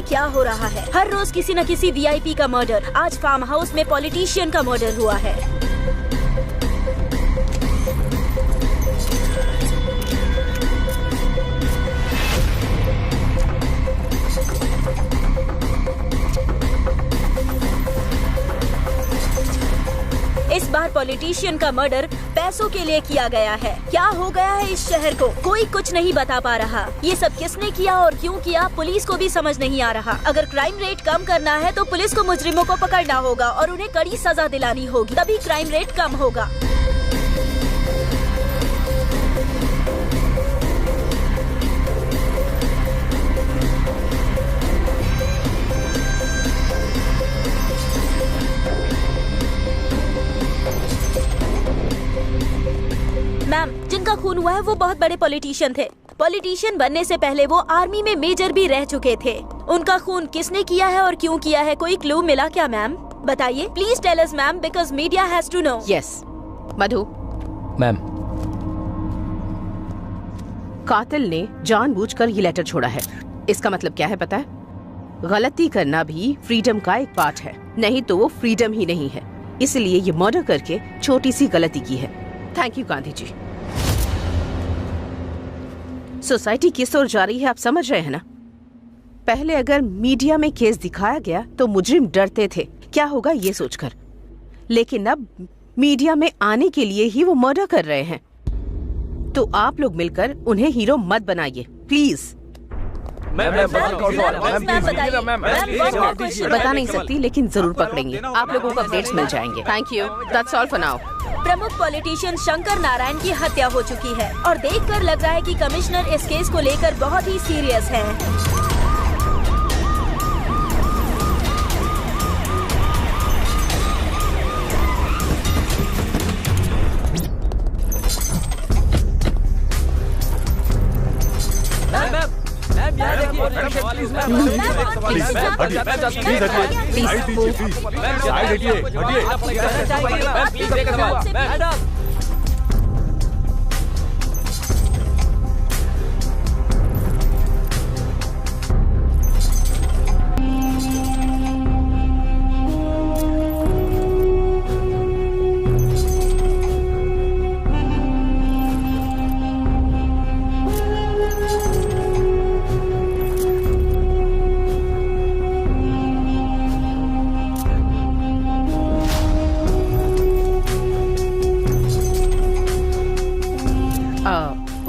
क्या हो रहा है। हर रोज किसी न किसी वीआईपी का मर्डर। आज फार्म हाउस में पॉलिटिशियन का मर्डर हुआ है। इस बार पॉलिटिशियन का मर्डर पैसों के लिए किया गया है। क्या हो गया है इस शहर को, कोई कुछ नहीं बता पा रहा। ये सब किसने किया और क्यों किया, पुलिस को भी समझ नहीं आ रहा। अगर क्राइम रेट कम करना है तो पुलिस को मुजरिमों को पकड़ना होगा और उन्हें कड़ी सजा दिलानी होगी, तभी क्राइम रेट कम होगा। मैम, जिनका खून हुआ है वो बहुत बड़े पॉलिटिशियन थे। पॉलिटिशियन बनने से पहले वो आर्मी में मेजर भी रह चुके थे। उनका खून किसने किया है और क्यों किया है, कोई क्लू मिला क्या मैम? बताइए please tell us ma'am, because media has to know. Yes Madhu. Ma'am, कातिल ने जानबूझकर ये लेटर छोड़ा है। इसका मतलब क्या है पता है? गलती करना भी फ्रीडम का एक पार्ट है, नहीं तो वो फ्रीडम ही नहीं है। इसलिए ये मर्डर करके छोटी सी गलती की है। Thank you Gandhi ji. Society किस ओर जा रही है आप समझ रहे हैं ना? पहले अगर मीडिया में केस दिखाया गया तो मुजरिम डरते थे क्या होगा ये सोचकर, लेकिन अब मीडिया में आने के लिए ही वो मर्डर कर रहे हैं। तो आप लोग मिलकर उन्हें हीरो मत बनाइए प्लीज। बता नहीं सकती लेकिन जरूर पकड़ेंगे। आप लोगों को अपडेट्स मिल जाएंगे। Thank you, that's all for now. प्रमुख पॉलिटिशियन शंकर नारायण की हत्या हो चुकी है और देखकर लग रहा है कि कमिश्नर इस केस को लेकर बहुत ही सीरियस है।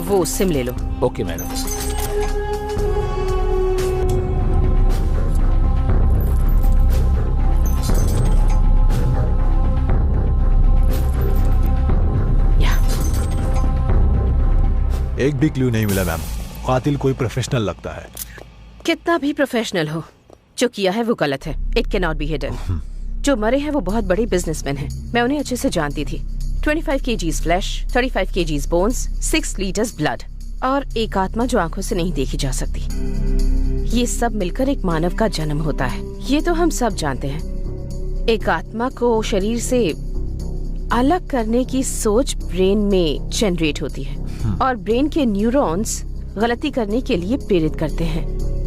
वो सिम ले लो। Okay madam. एक भी क्लू नहीं मिला मैम। कातिल कोई प्रोफेशनल लगता है। कितना भी प्रोफेशनल हो, जो किया है वो गलत है। It can not be hidden. जो मरे हैं वो बहुत बड़े बिजनेसमैन हैं। मैं उन्हें अच्छे से जानती थी। 25 kgs flash, 35 kgs bones, 6 litres blood और एक आत्मा जो आंखों से नहीं देखी जा सकती। ये सब मिलकर एक मानव का जन्म होता है, ये तो हम सब जानते हैं। एक आत्मा को शरीर से अलग करने की सोच ब्रेन में जनरेट होती है और ब्रेन के न्यूरॉन्स गलती करने के लिए प्रेरित करते हैं।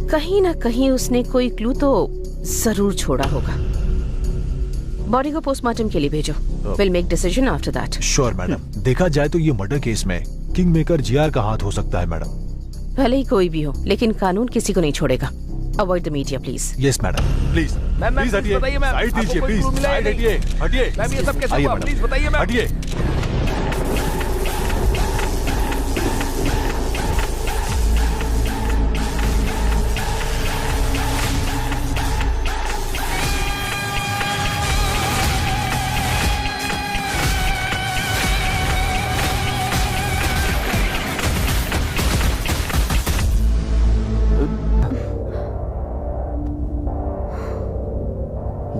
कहीं ना कहीं उसने कोई क्लू तो जरूर छोड़ा होगा। बॉडी को पोस्टमार्टम के लिए भेजो। Will make decision after that. Sure madam. देखा जाए तो ये मर्डर केस में किंग मेकर जीआर का हाथ हो सकता है मैडम। भले ही कोई भी हो, लेकिन कानून किसी को नहीं छोड़ेगा। Avoid the media please. Yes madam. Please please हटिए, साइड दीजिए प्लीज। साइड हटिए, हटिए। मैम ये सब कैसे हुआ? प्लीज बताइए मैम। हटिए।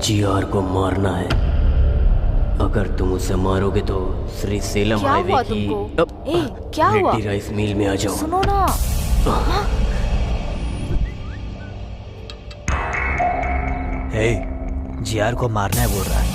जीआर को मारना है। अगर तुम उसे मारोगे तो श्री सेलम हाईवे की क्या हुआ? रेड्डी राइस मिल में आ जाओ। सुनो ना। हे, जीआर को मारना है बोल रहा है।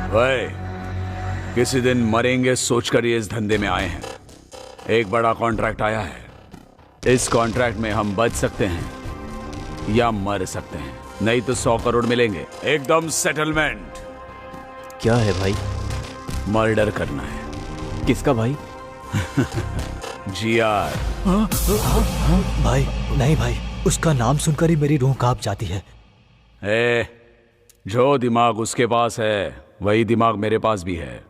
भाई, किसी दिन मरेंगे सोचकर ये इस धंधे में आए हैं। एक बड़ा कॉन्ट्रैक्ट आया है। इस कॉन्ट्रैक्ट में हम बच सकते हैं या मर सकते हैं, नहीं तो 100 करोड़ मिलेंगे, एकदम सेटलमेंट। क्या है भाई? मर्डर करना है। किसका भाई? जीआर। भाई नहीं भाई, उसका नाम सुनकर ही मेरी रूह कांप जाती है। जो दिमाग उसके पास है वही दिमाग मेरे पास भी है।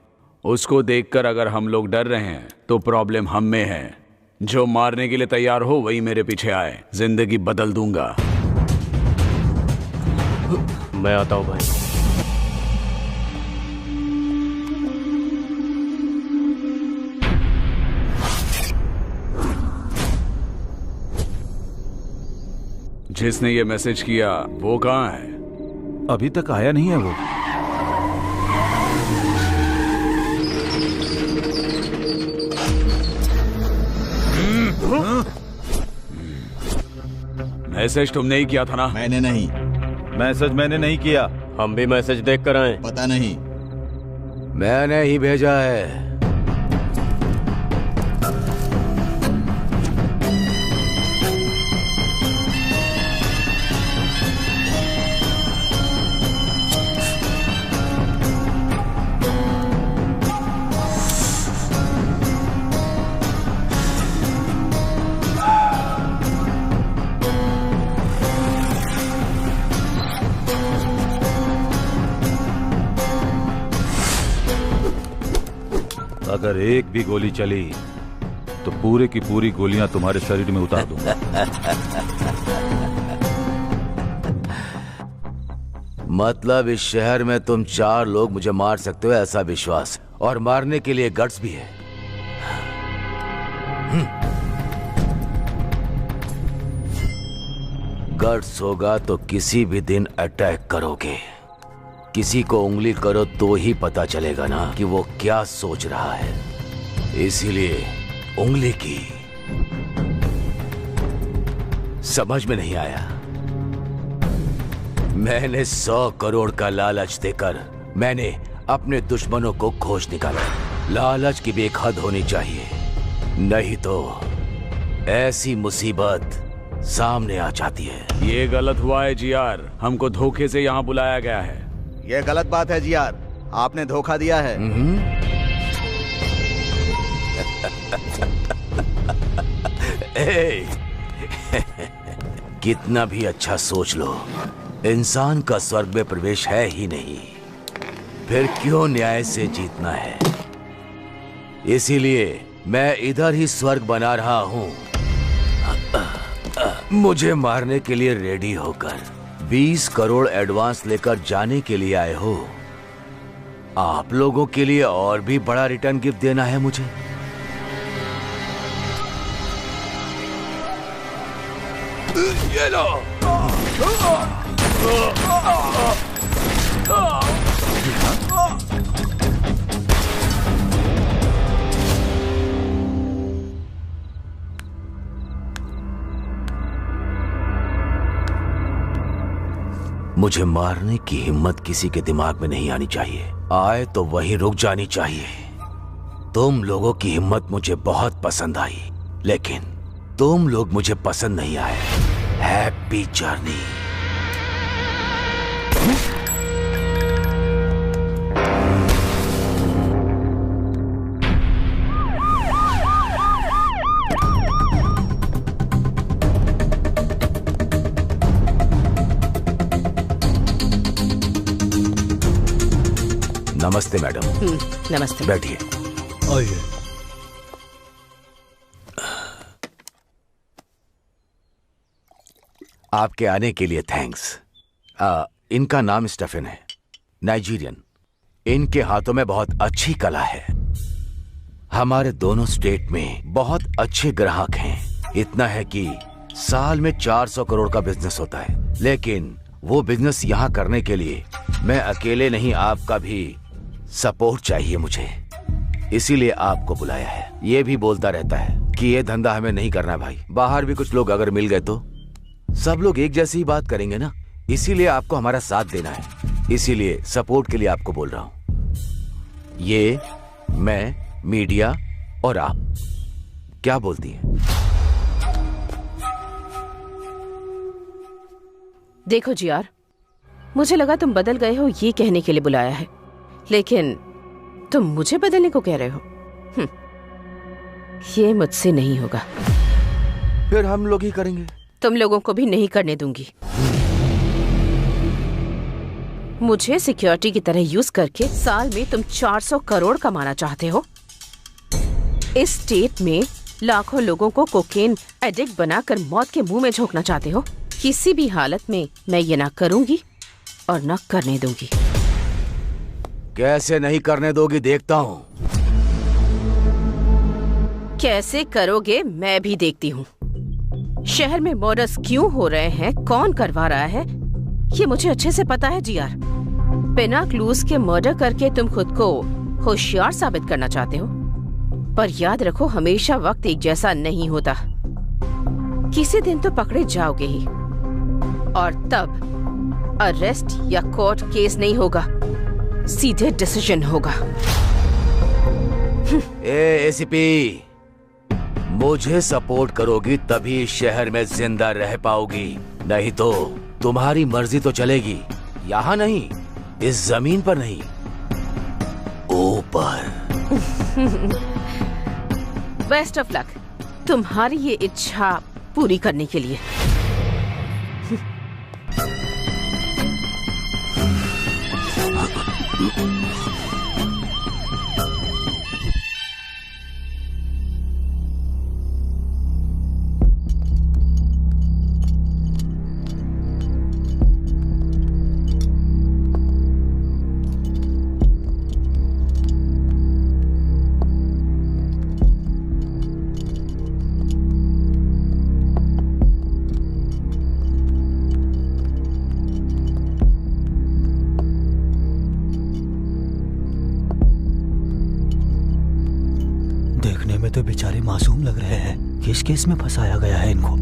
उसको देखकर अगर हम लोग डर रहे हैं तो प्रॉब्लम हम में है। जो मारने के लिए तैयार हो वही मेरे पीछे आए, जिंदगी बदल दूंगा। मैं आता हूं भाई। जिसने ये मैसेज किया वो कहाँ है? अभी तक आया नहीं है वो। मैसेज तुमने ही किया था ना? मैंने नहीं। मैसेज मैंने नहीं किया। हम भी मैसेज देख कर आए। पता नहीं। मैंने ही भेजा है। अगर एक भी गोली चली तो पूरे की पूरी गोलियां तुम्हारे शरीर में उतार दूंगा। मतलब इस शहर में तुम 4 लोग मुझे मार सकते हो ऐसा विश्वास, और मारने के लिए गट्स भी है। गट्स होगा तो किसी भी दिन अटैक करोगे। किसी को उंगली करो तो ही पता चलेगा ना कि वो क्या सोच रहा है। इसीलिए उंगली की। समझ में नहीं आया? मैंने 100 करोड़ का लालच देकर मैंने अपने दुश्मनों को खोज निकाला। लालच की भी एक हद होनी चाहिए, नहीं तो ऐसी मुसीबत सामने आ जाती है। ये गलत हुआ है जीआर, हमको धोखे से यहाँ बुलाया गया है। ये गलत बात है जीआर, आपने धोखा दिया है। कितना भी अच्छा सोच लो, इंसान का स्वर्ग में प्रवेश है ही नहीं, फिर क्यों न्याय से जीतना है? इसीलिए मैं इधर ही स्वर्ग बना रहा हूं। मुझे मारने के लिए रेडी होकर 20 करोड़ एडवांस लेकर जाने के लिए आए हो। आप लोगों के लिए और भी बड़ा रिटर्न गिफ्ट देना है मुझे। ये लो। मुझे मारने की हिम्मत किसी के दिमाग में नहीं आनी चाहिए। आए तो वहीं रुक जानी चाहिए। तुम लोगों की हिम्मत मुझे बहुत पसंद आई, लेकिन तुम लोग मुझे पसंद नहीं आए। Happy journey. नमस्ते मैडम। नमस्ते। बैठिए। आइए। आपके आने के लिए थैंक्स। इनका नाम स्टेफन है, नाइजीरियन। इनके हाथों में बहुत अच्छी कला है। हमारे दोनों स्टेट में बहुत अच्छे ग्राहक हैं। इतना है कि साल में 400 करोड़ का बिजनेस होता है, लेकिन वो बिजनेस यहाँ करने के लिए मैं अकेले नहीं, आपका भी सपोर्ट चाहिए मुझे। इसीलिए आपको बुलाया है। ये भी बोलता रहता है कि ये धंधा हमें नहीं करना भाई। बाहर भी कुछ लोग अगर मिल गए तो सब लोग एक जैसी ही बात करेंगे ना। इसीलिए आपको हमारा साथ देना है। इसीलिए सपोर्ट के लिए आपको बोल रहा हूँ। ये, मैं, मीडिया और आप। क्या बोलती हैं? देखो जीआर, मुझे लगा तुम बदल गए हो ये कहने के लिए बुलाया है, लेकिन तुम मुझे बदलने को कह रहे हो। ये मुझसे नहीं होगा। फिर हम लोग ही करेंगे। तुम लोगों को भी नहीं करने दूंगी। मुझे सिक्योरिटी की तरह यूज करके साल में तुम 400 करोड़ कमाना चाहते हो। इस स्टेट में लाखों लोगों को कोकेन एडिक्ट बनाकर मौत के मुंह में झोंकना चाहते हो। किसी भी हालत में मैं ये ना करूंगी और ना करने दूंगी। कैसे नहीं करने दोगी देखता हूँ। कैसे करोगे मैं भी देखती हूँ। शहर में मर्डर्स क्यों हो रहे हैं, कौन करवा रहा है, ये मुझे अच्छे से पता है जीआर। बिना क्लूज के मर्डर करके तुम खुद को होशियार साबित करना चाहते हो, पर याद रखो हमेशा वक्त एक जैसा नहीं होता। किसी दिन तो पकड़े जाओगे ही, और तब अरेस्ट या कोर्ट केस नहीं होगा, सीधे डिसीजन होगा। एसीपी, मुझे सपोर्ट करोगी तभी इस शहर में जिंदा रह पाओगी, नहीं तो तुम्हारी मर्जी तो चलेगी। यहाँ नहीं, इस जमीन पर नहीं, ऊपर। बेस्ट ऑफ लक तुम्हारी ये इच्छा पूरी करने के लिए। तो बेचारे मासूम लग रहे हैं। किस केस में फंसाया गया है इनको?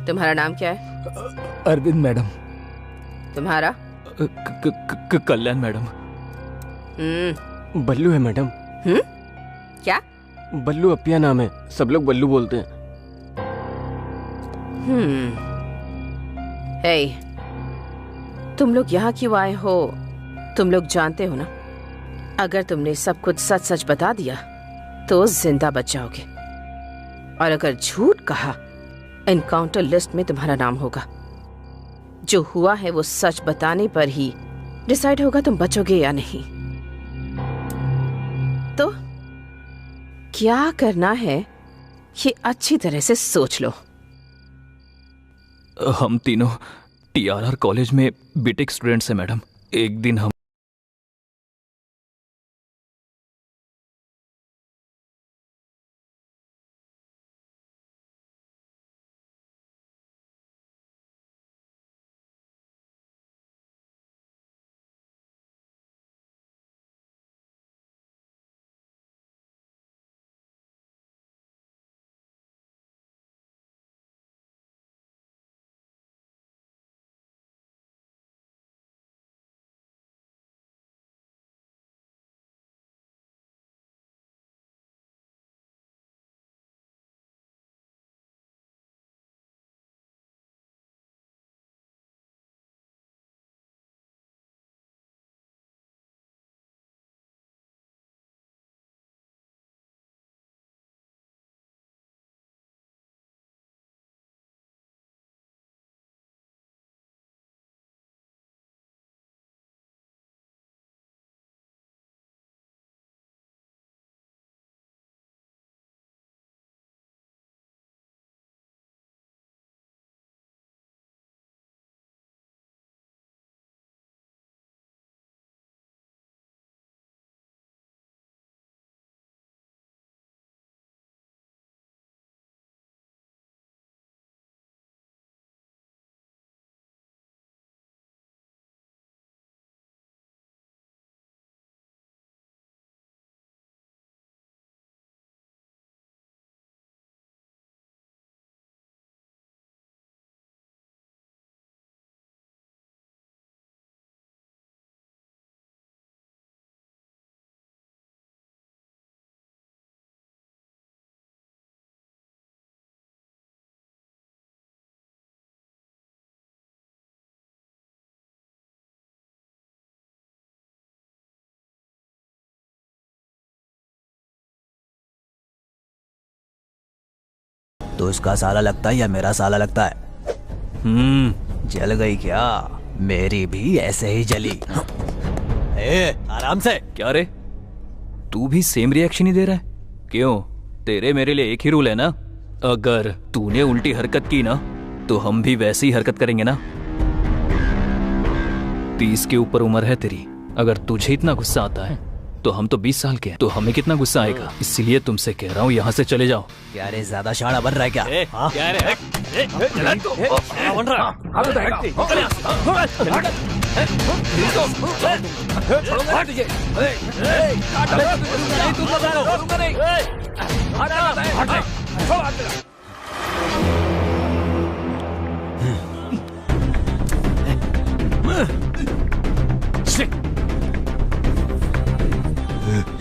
तुम्हारा नाम क्या है? अरविंद मैडम। तुम्हारा? कल्याण मैडम। बल्लू है मैडम। क्या? बल्लू अपिया नाम है, सब लोग बल्लू बोलते हैं। तुम लोग यहाँ क्यों आए हो तुम लोग जानते हो ना। अगर तुमने सब कुछ सच सच बता दिया तो जिंदा बच जाओगे, और अगर झूठ कहा एनकाउंटर लिस्ट में तुम्हारा नाम होगा। जो हुआ है वो सच बताने पर ही डिसाइड होगा तुम बचोगे या नहीं। तो क्या करना है ये अच्छी तरह से सोच लो। हम तीनों टीआरआर कॉलेज में बीटेक स्टूडेंट्स हैं मैडम। एक दिन हम तो उसका साला लगता है या मेरा साला लगता है? जल गई क्या? मेरी भी ऐसे ही जली। आराम से। क्या रे, तू भी सेम रिएक्शन ही दे रहा है? क्यों, तेरे मेरे लिए एक ही रूल है ना? अगर तूने उल्टी हरकत की ना तो हम भी वैसी ही हरकत करेंगे ना। 30 के ऊपर उम्र है तेरी, अगर तुझे इतना गुस्सा आता है तो हम तो 20 साल के हैं, तो हमें कितना गुस्सा आएगा। इसीलिए तुमसे कह रहा हूँ यहाँ से चले जाओ। क्या रे, ज्यादा शाना बन रहा है क्या? क्या रे?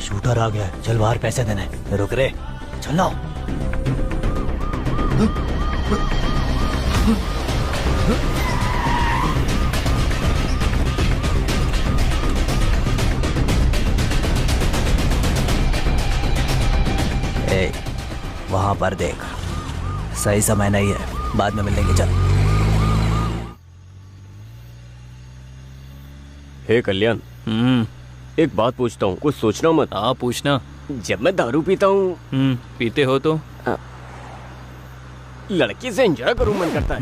शूटर आ गया, चल बाहर पैसे देने। रुक रे, चलो। वहां पर देख, सही समय नहीं है, बाद में मिलेंगे। चल। हे कल्याण, एक बात पूछता हूँ, कुछ सोचना मत। हाँ पूछना। जब मैं दारू पीता हूँ, पीते हो तो लड़की से एंजॉय करूँ मन करता है।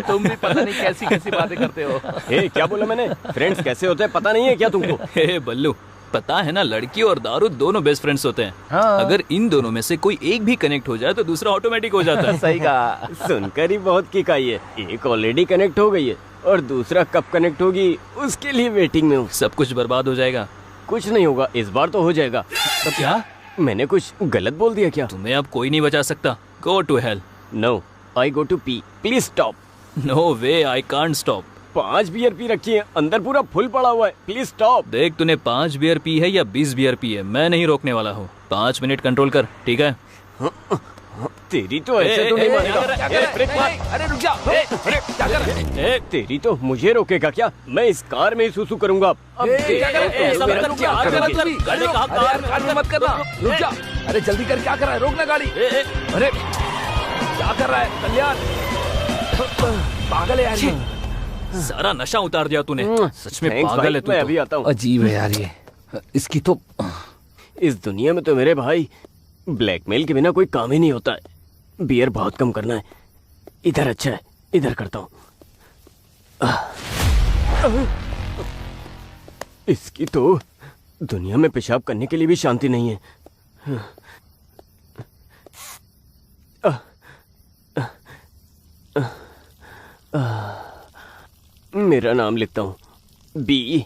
तुम भी पता नहीं कैसी कैसी बातें करते हो। हे, क्या बोला मैंने? फ्रेंड्स कैसे होते हैं पता नहीं है क्या तुमको? हे बल्लू, पता है ना, लड़की और दारू दोनों बेस्ट फ्रेंड्स होते हैं। हाँ। अगर इन दोनों में से कोई एक भी कनेक्ट हो जाए तो दूसरा ऑटोमेटिक हो जाता है। सही कहा, सुनकर ही बहुत किक आई है। एक ऑलरेडी कनेक्ट हो गई है और दूसरा कब कनेक्ट होगी उसके लिए वेटिंग में हूँ। सब कुछ बर्बाद हो जाएगा। कुछ नहीं होगा, इस बार तो हो जाएगा। तो क्या मैंने कुछ गलत बोल दिया क्या? तुम्हें अब कोई नहीं बचा सकता। Go to hell. No, I go to pee, please stop. No way, I can't stop. 5 beer पी रखी है, अंदर पूरा फुल पड़ा हुआ है, प्लीज स्टॉप। देख, तूने 5 बियर पी है या 20 बियर पी है, मैं नहीं रोकने वाला हूँ। 5 मिनट कंट्रोल कर, ठीक है? तेरी तो ऐसे तो नहीं मानेगा। अरे रुक जा। अरे क्या कर रहे हैं? तेरी तो मुझे रोकेगा क्या? मैं इस कार में ही सुसु करूंगा। अब मत करना, रुक जा। अरे जल्दी कर, क्या कर रहा है? रोकना गाड़ी। अरे क्या कर रहा है कल्याण? पागल है यार, सारा नशा उतार दिया तूने। सच में पागल है तू। मैं अभी आता हूँ। अजीब है यार ये, इसकी तो। इस दुनिया में तो मेरे भाई ब्लैकमेल के बिना कोई काम ही नहीं होता है। बियर बहुत कम करना है। इधर अच्छा है, इधर करता हूँ। इसकी तो दुनिया में पेशाब करने के लिए भी शांति नहीं है। मेरा नाम लिखता हूँ, BALLU,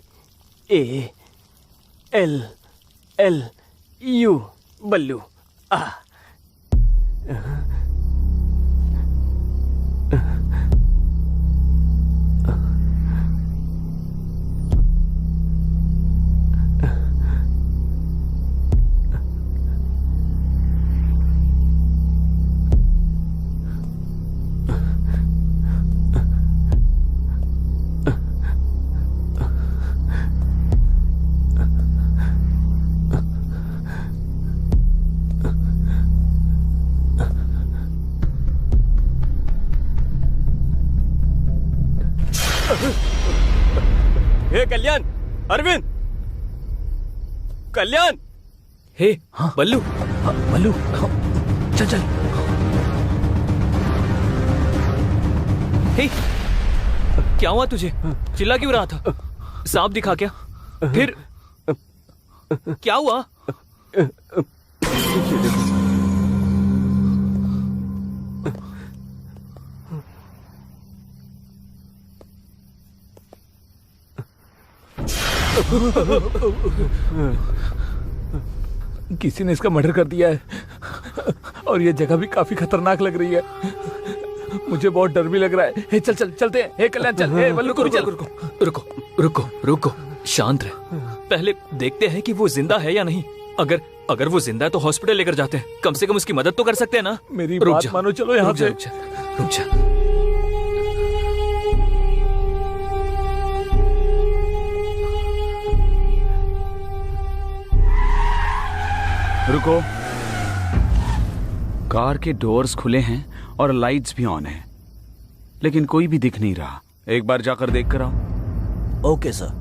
बल्लू। हे कल्याण, अरविंद, कल्याण। हे बल्लू, बल्लू, चल चल। हे, क्या हुआ तुझे? चिल्ला क्यों रहा था? सांप दिखा क्या? फिर क्या हुआ? किसी ने इसका मर्डर कर दिया है और ये जगह भी काफी खतरनाक लग रही है। मुझे बहुत डर भी लग रहा है। हे चल चल चलते हैं। हे कल्याण चल। हे बल्लू, रुको रुको रुको, शांत रहे। पहले देखते हैं कि वो जिंदा है या नहीं। अगर वो जिंदा है तो हॉस्पिटल लेकर जाते हैं, कम से कम उसकी मदद तो कर सकते हैं ना। मेरी बात मानो, चलो यहाँ से। रुक जा। रुको। कार के डोर्स खुले हैं और लाइट्स भी ऑन हैं, लेकिन कोई भी दिख नहीं रहा। एक बार जाकर देख कर आओ। Okay sir.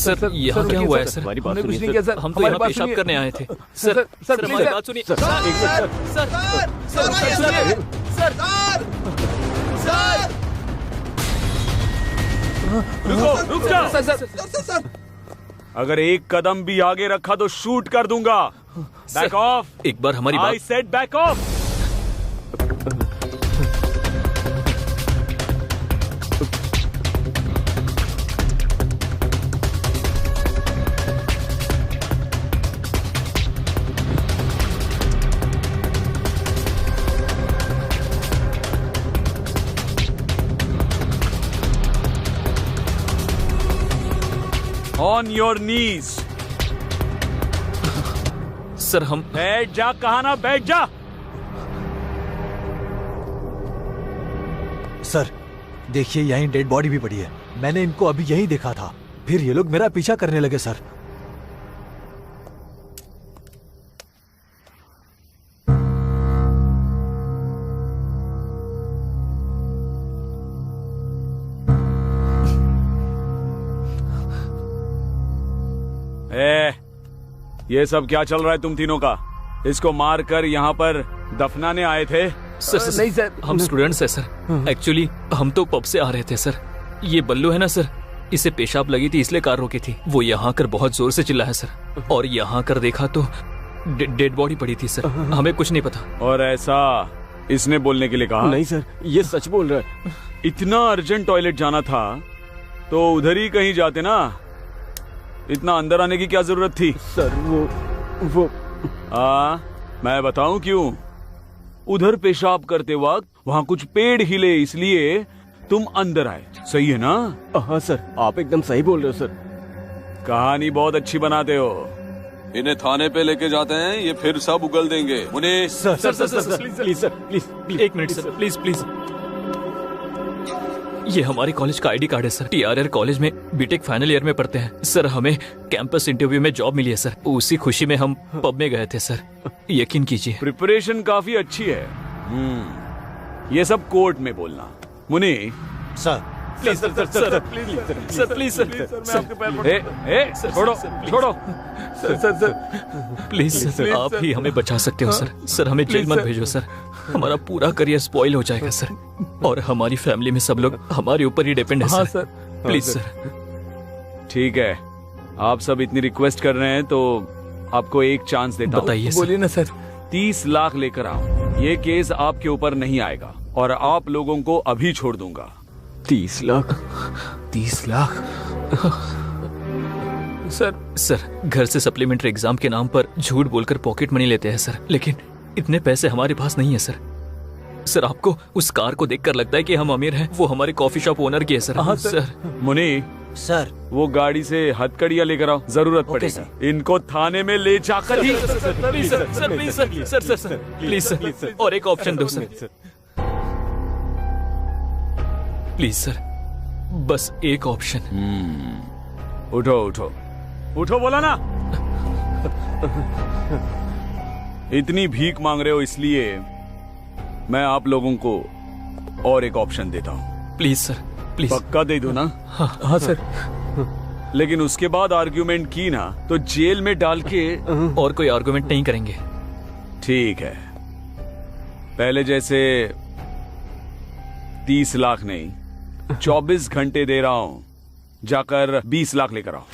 सर यहाँ क्या हुआ है सर? हमारी बात हमने कुछ सुनिए नहीं किया सर। सर, हम तो यहाँ पेशाब करने आए थे। सर सर हमारी बात सुनिए। सर रुक जा। अगर एक कदम भी आगे रखा तो शूट कर दूंगा। Back of. एक बार हमारी I said back of. On your knees. Sir हम बैठ जा। कहा ना बैठ जा। सर देखिए, यहीं डेड बॉडी भी पड़ी है। मैंने इनको अभी यहीं देखा था, फिर ये लोग मेरा पीछा करने लगे सर। ये सब क्या चल रहा है तुम तीनों का? इसको मारकर यहाँ पर दफनाने आए थे? सर नहीं सर, हम स्टूडेंट्स हैं सर। एक्चुअली हम तो पब से आ रहे थे सर। ये बल्लू है ना सर, इसे पेशाब लगी थी इसलिए कार रोकी थी। वो यहाँ कर बहुत जोर से चिल्ला है सर, और यहाँ कर देखा तो डेड बॉडी पड़ी थी सर। हमें कुछ नहीं पता। और ऐसा इसने बोलने के लिए कहा? नहीं सर, ये सच बोल रहा है। इतना अर्जेंट टॉयलेट जाना था तो उधर ही कहीं जाते ना। इतना अंदर आने की क्या जरूरत थी? सर वो मैं बताऊं क्यों? उधर पेशाब करते वक्त वहां कुछ पेड़ हिले, इसलिए तुम अंदर आए। सही है ना? हाँ सर, आप एकदम सही बोल रहे हो सर। कहानी बहुत अच्छी बनाते हो। इन्हें थाने पे लेके जाते हैं, ये फिर सब उगल देंगे। उन्हें सर प्लीज सर, प्लीज एक मिनट सर, प्लीज प्लीज। ये हमारे कॉलेज का आईडी कार्ड है सर। TRR कॉलेज में बीटेक फाइनल ईयर में पढ़ते हैं सर। हमें कैंपस इंटरव्यू में जॉब मिली है सर। उसी खुशी में हम पब में गए थे सर। यकीन कीजिए। प्रिपरेशन काफी अच्छी है। ये सब कोर्ट में बोलना। Muni sir please sir, sir please sir, please sir, छोड़ो छोड़ो। सर प्लीज सर, आप ही हमें बचा सकते हो सर। सर हमें जेल मत भेजो सर, हमारा पूरा करियर स्पॉइल हो जाएगा सर, और हमारी फैमिली में सब लोग हमारे ऊपर ही डिपेंड है सर। Sir please sir. ठीक है, आप सब इतनी रिक्वेस्ट कर रहे हैं तो आपको एक चांस देता हूं। बताइए। बोलिए ना सर। 30 लाख लेकर आओ। ये केस आपके ऊपर नहीं आएगा और आप लोगों को अभी छोड़ दूंगा। 30 लाख? 30 लाख? सर घर से सप्लीमेंट्री एग्जाम के नाम पर झूठ बोलकर पॉकेट मनी लेते हैं सर, लेकिन इतने पैसे हमारे पास नहीं है सर। सर आपको उस कार को देखकर लगता है कि हम अमीर हैं? वो हमारे कॉफी शॉप ओनर की है सर। हाँ सर। मुनी सर वो गाड़ी से हथकड़ियां लेकर आओ, जरूरत पड़ेगी। इनको थाने में ले जाकर ही। Please sir, please sir, sir please sir, और एक ऑप्शन दो सर, प्लीज सर, बस एक ऑप्शन। उठो उठो उठो, बोला ना। इतनी भीख मांग रहे हो इसलिए मैं आप लोगों को और एक ऑप्शन देता हूँ। Please sir, please. पक्का दे दो ना? हाँ सर। लेकिन उसके बाद आर्ग्यूमेंट की ना तो जेल में डाल के। और कोई आर्ग्यूमेंट नहीं करेंगे। ठीक है, पहले जैसे 30 लाख नहीं, 24 घंटे दे रहा हूं, जाकर 20 लाख लेकर आओ।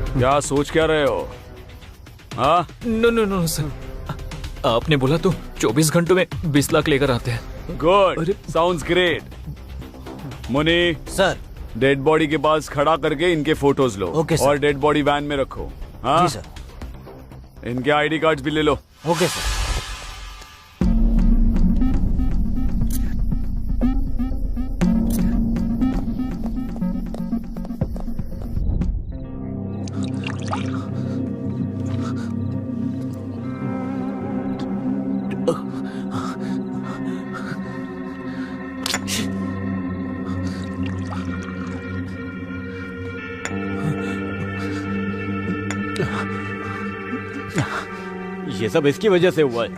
क्या सोच क्या रहे हो? हाँ? नो सर, आपने बोला तो 24 घंटों में 20 लाख लेकर आते हैं। Good, sounds great. Muni sir, dead body के पास खड़ा करके इनके फोटोज लो। Okay sir. और डेड बॉडी वैन में रखो। हाँ जी सर। इनके आईडी कार्ड्स भी ले लो। Okay sir. ये सब इसकी वजह से हुआ है।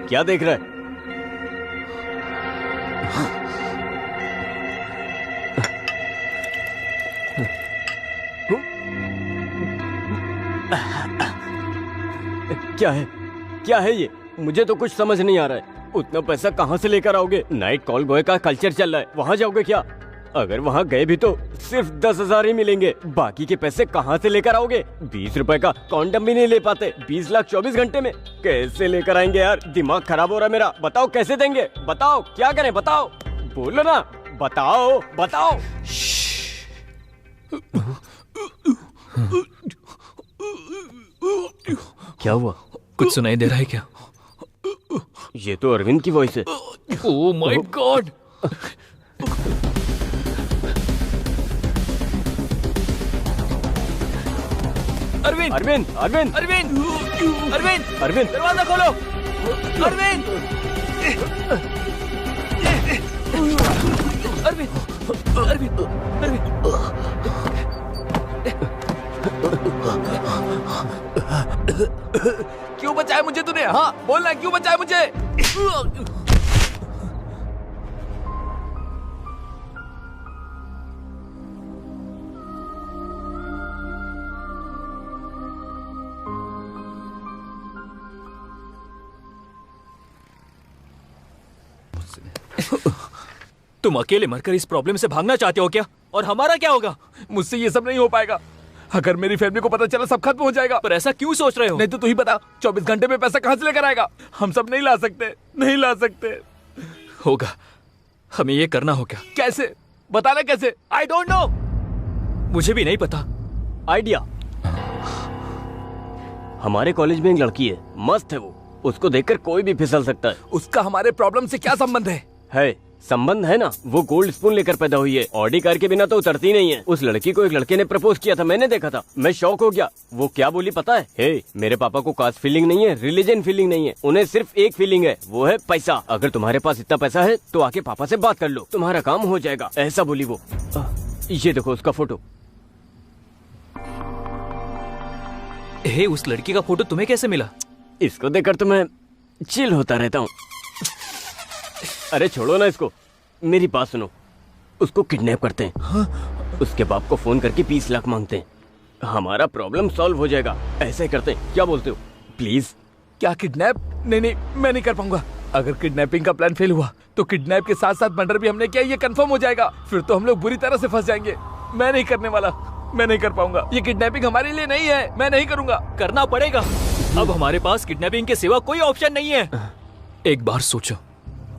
क्या देख रहा है? क्या है? क्या है ये? मुझे तो कुछ समझ नहीं आ रहा है। उतना पैसा कहाँ से लेकर आओगे? नाइट कॉल बॉय का कल्चर चल रहा है, वहाँ जाओगे क्या? अगर वहाँ गए भी तो सिर्फ 10,000 ही मिलेंगे। बाकी के पैसे कहाँ से लेकर आओगे? 20 रुपए का कॉन्डम भी नहीं ले पाते। 20 लाख 24 घंटे में कैसे लेकर आएंगे यार? दिमाग खराब हो रहा है मेरा। बताओ कैसे देंगे? बताओ क्या करें? बताओ, बोलो ना, बताओ बताओ। क्या हुआ? कुछ सुनाई दे रहा है क्या? ये तो अरविंद की वॉइस है। Oh my God! Arvind! Arvind! Arvind! Arvind! Arvind! Arvind! दरवाजा खोलो! अरविंद! अरविंद! अरविंद! अरविंद! क्यों बचाया मुझे तूने? हाँ बोलना, क्यों बचाया मुझे? तुम अकेले मरकर इस प्रॉब्लम से भागना चाहते हो क्या? और हमारा क्या होगा? मुझसे ये सब नहीं हो पाएगा। अगर मेरी फैमिली को पता चला सब खत्म हो जाएगा। पर ऐसा क्यों सोच रहे हो? नहीं तो तू ही बता, 24 घंटे में पैसा कहां से लेकर आएगा? हम सब नहीं ला सकते, नहीं ला सकते। होगा, हमें ये करना होगा। कैसे? बताना कैसे? आई डोंट नो, मुझे भी नहीं पता। आइडिया। हमारे कॉलेज में एक लड़की है, मस्त है वो। उसको देखकर कोई भी फिसल सकता है। उसका हमारे प्रॉब्लम से क्या संबंध है? संबंध है ना, वो गोल्ड स्पून लेकर पैदा हुई है। ऑडी कार के बिना तो उतरती नहीं है। उस लड़की को एक लड़के ने प्रपोज किया था, मैंने देखा था। मैं शॉक हो गया। वो क्या बोली पता है? मेरे पापा को कास्ट फीलिंग नहीं है, रिलीजन फीलिंग नहीं है, उन्हें सिर्फ एक फीलिंग है, वो है पैसा। अगर तुम्हारे पास इतना पैसा है तो आके पापा से बात कर लो, तुम्हारा काम हो जाएगा, ऐसा बोली वो। ये देखो उसका फोटो। उस लड़की का फोटो तुम्हें कैसे मिला? इसको देखकर तो मैं चिल होता रहता हूँ। अरे छोड़ो ना इसको, मेरी बात सुनो। उसको किडनैप करते हैं। हाँ? उसके बाप को फोन करके 20 लाख मांगते हैं। हमारा प्रॉब्लम सॉल्व हो जाएगा। ऐसे करते हैं, क्या बोलते हो? प्लीज। क्या किडनैप? नहीं, मैं नहीं कर पाऊंगा। अगर किडनैपिंग का प्लान फेल हुआ तो किडनैप के साथ साथ मर्डर भी हमने किया, ये कंफर्म हो जाएगा। फिर तो हम लोग बुरी तरह से फंस जाएंगे। मैं नहीं करने वाला, मैं नहीं कर पाऊंगा। ये किडनैपिंग हमारे लिए नहीं है, मैं नहीं करूंगा। करना पड़ेगा। अब हमारे पास किडनैपिंग के सिवा कोई ऑप्शन नहीं है। एक बार सोचो,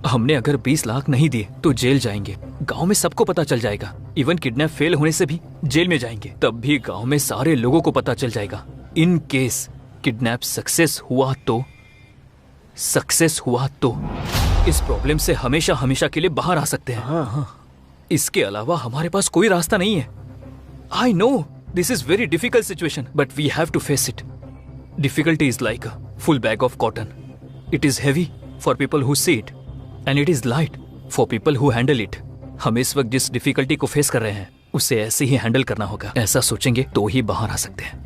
हमने अगर 20 लाख नहीं दिए तो जेल जाएंगे। गांव में सबको पता चल जाएगा। इवन किडनैप फेल होने से भी जेल में जाएंगे। तब भी गांव में सारे लोगों को पता चल जाएगा। इन केस किडनैप सक्सेस हुआ तो इस प्रॉब्लम से हमेशा हमेशा के लिए बाहर आ सकते हैं। हाँ। इसके अलावा हमारे पास कोई रास्ता नहीं है। I know this is very difficult situation, but we have to face it. Difficulty is like a full bag of cotton. It is heavy for people who see it and it is light for people who handle it. हम इस वक्त जिस difficulty को face कर रहे हैं उसे ऐसे ही हैंडल करना होगा। ऐसा सोचेंगे तो ही बाहर आ सकते हैं।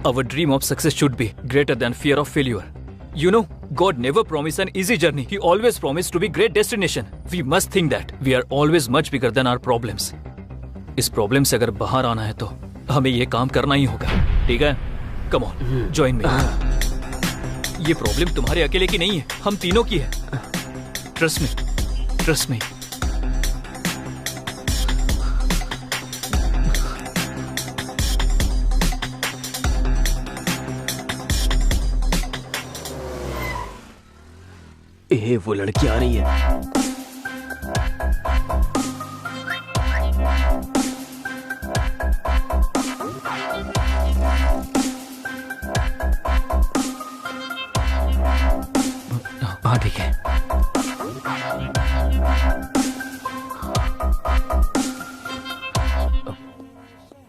Our dream of success should be greater than fear of failure. You know, God never promised an easy journey. He always promised to be great destination. We must think that we are always much bigger than our problems. इस problem से अगर बाहर आना है तो हमें ये काम करना ही होगा। ठीक है? Come on, join me. ये प्रॉब्लम तुम्हारे अकेले की नहीं है, हम तीनों की है। Trust me. Trust me. वो लड़की आ रही है। हाँ ठीक है।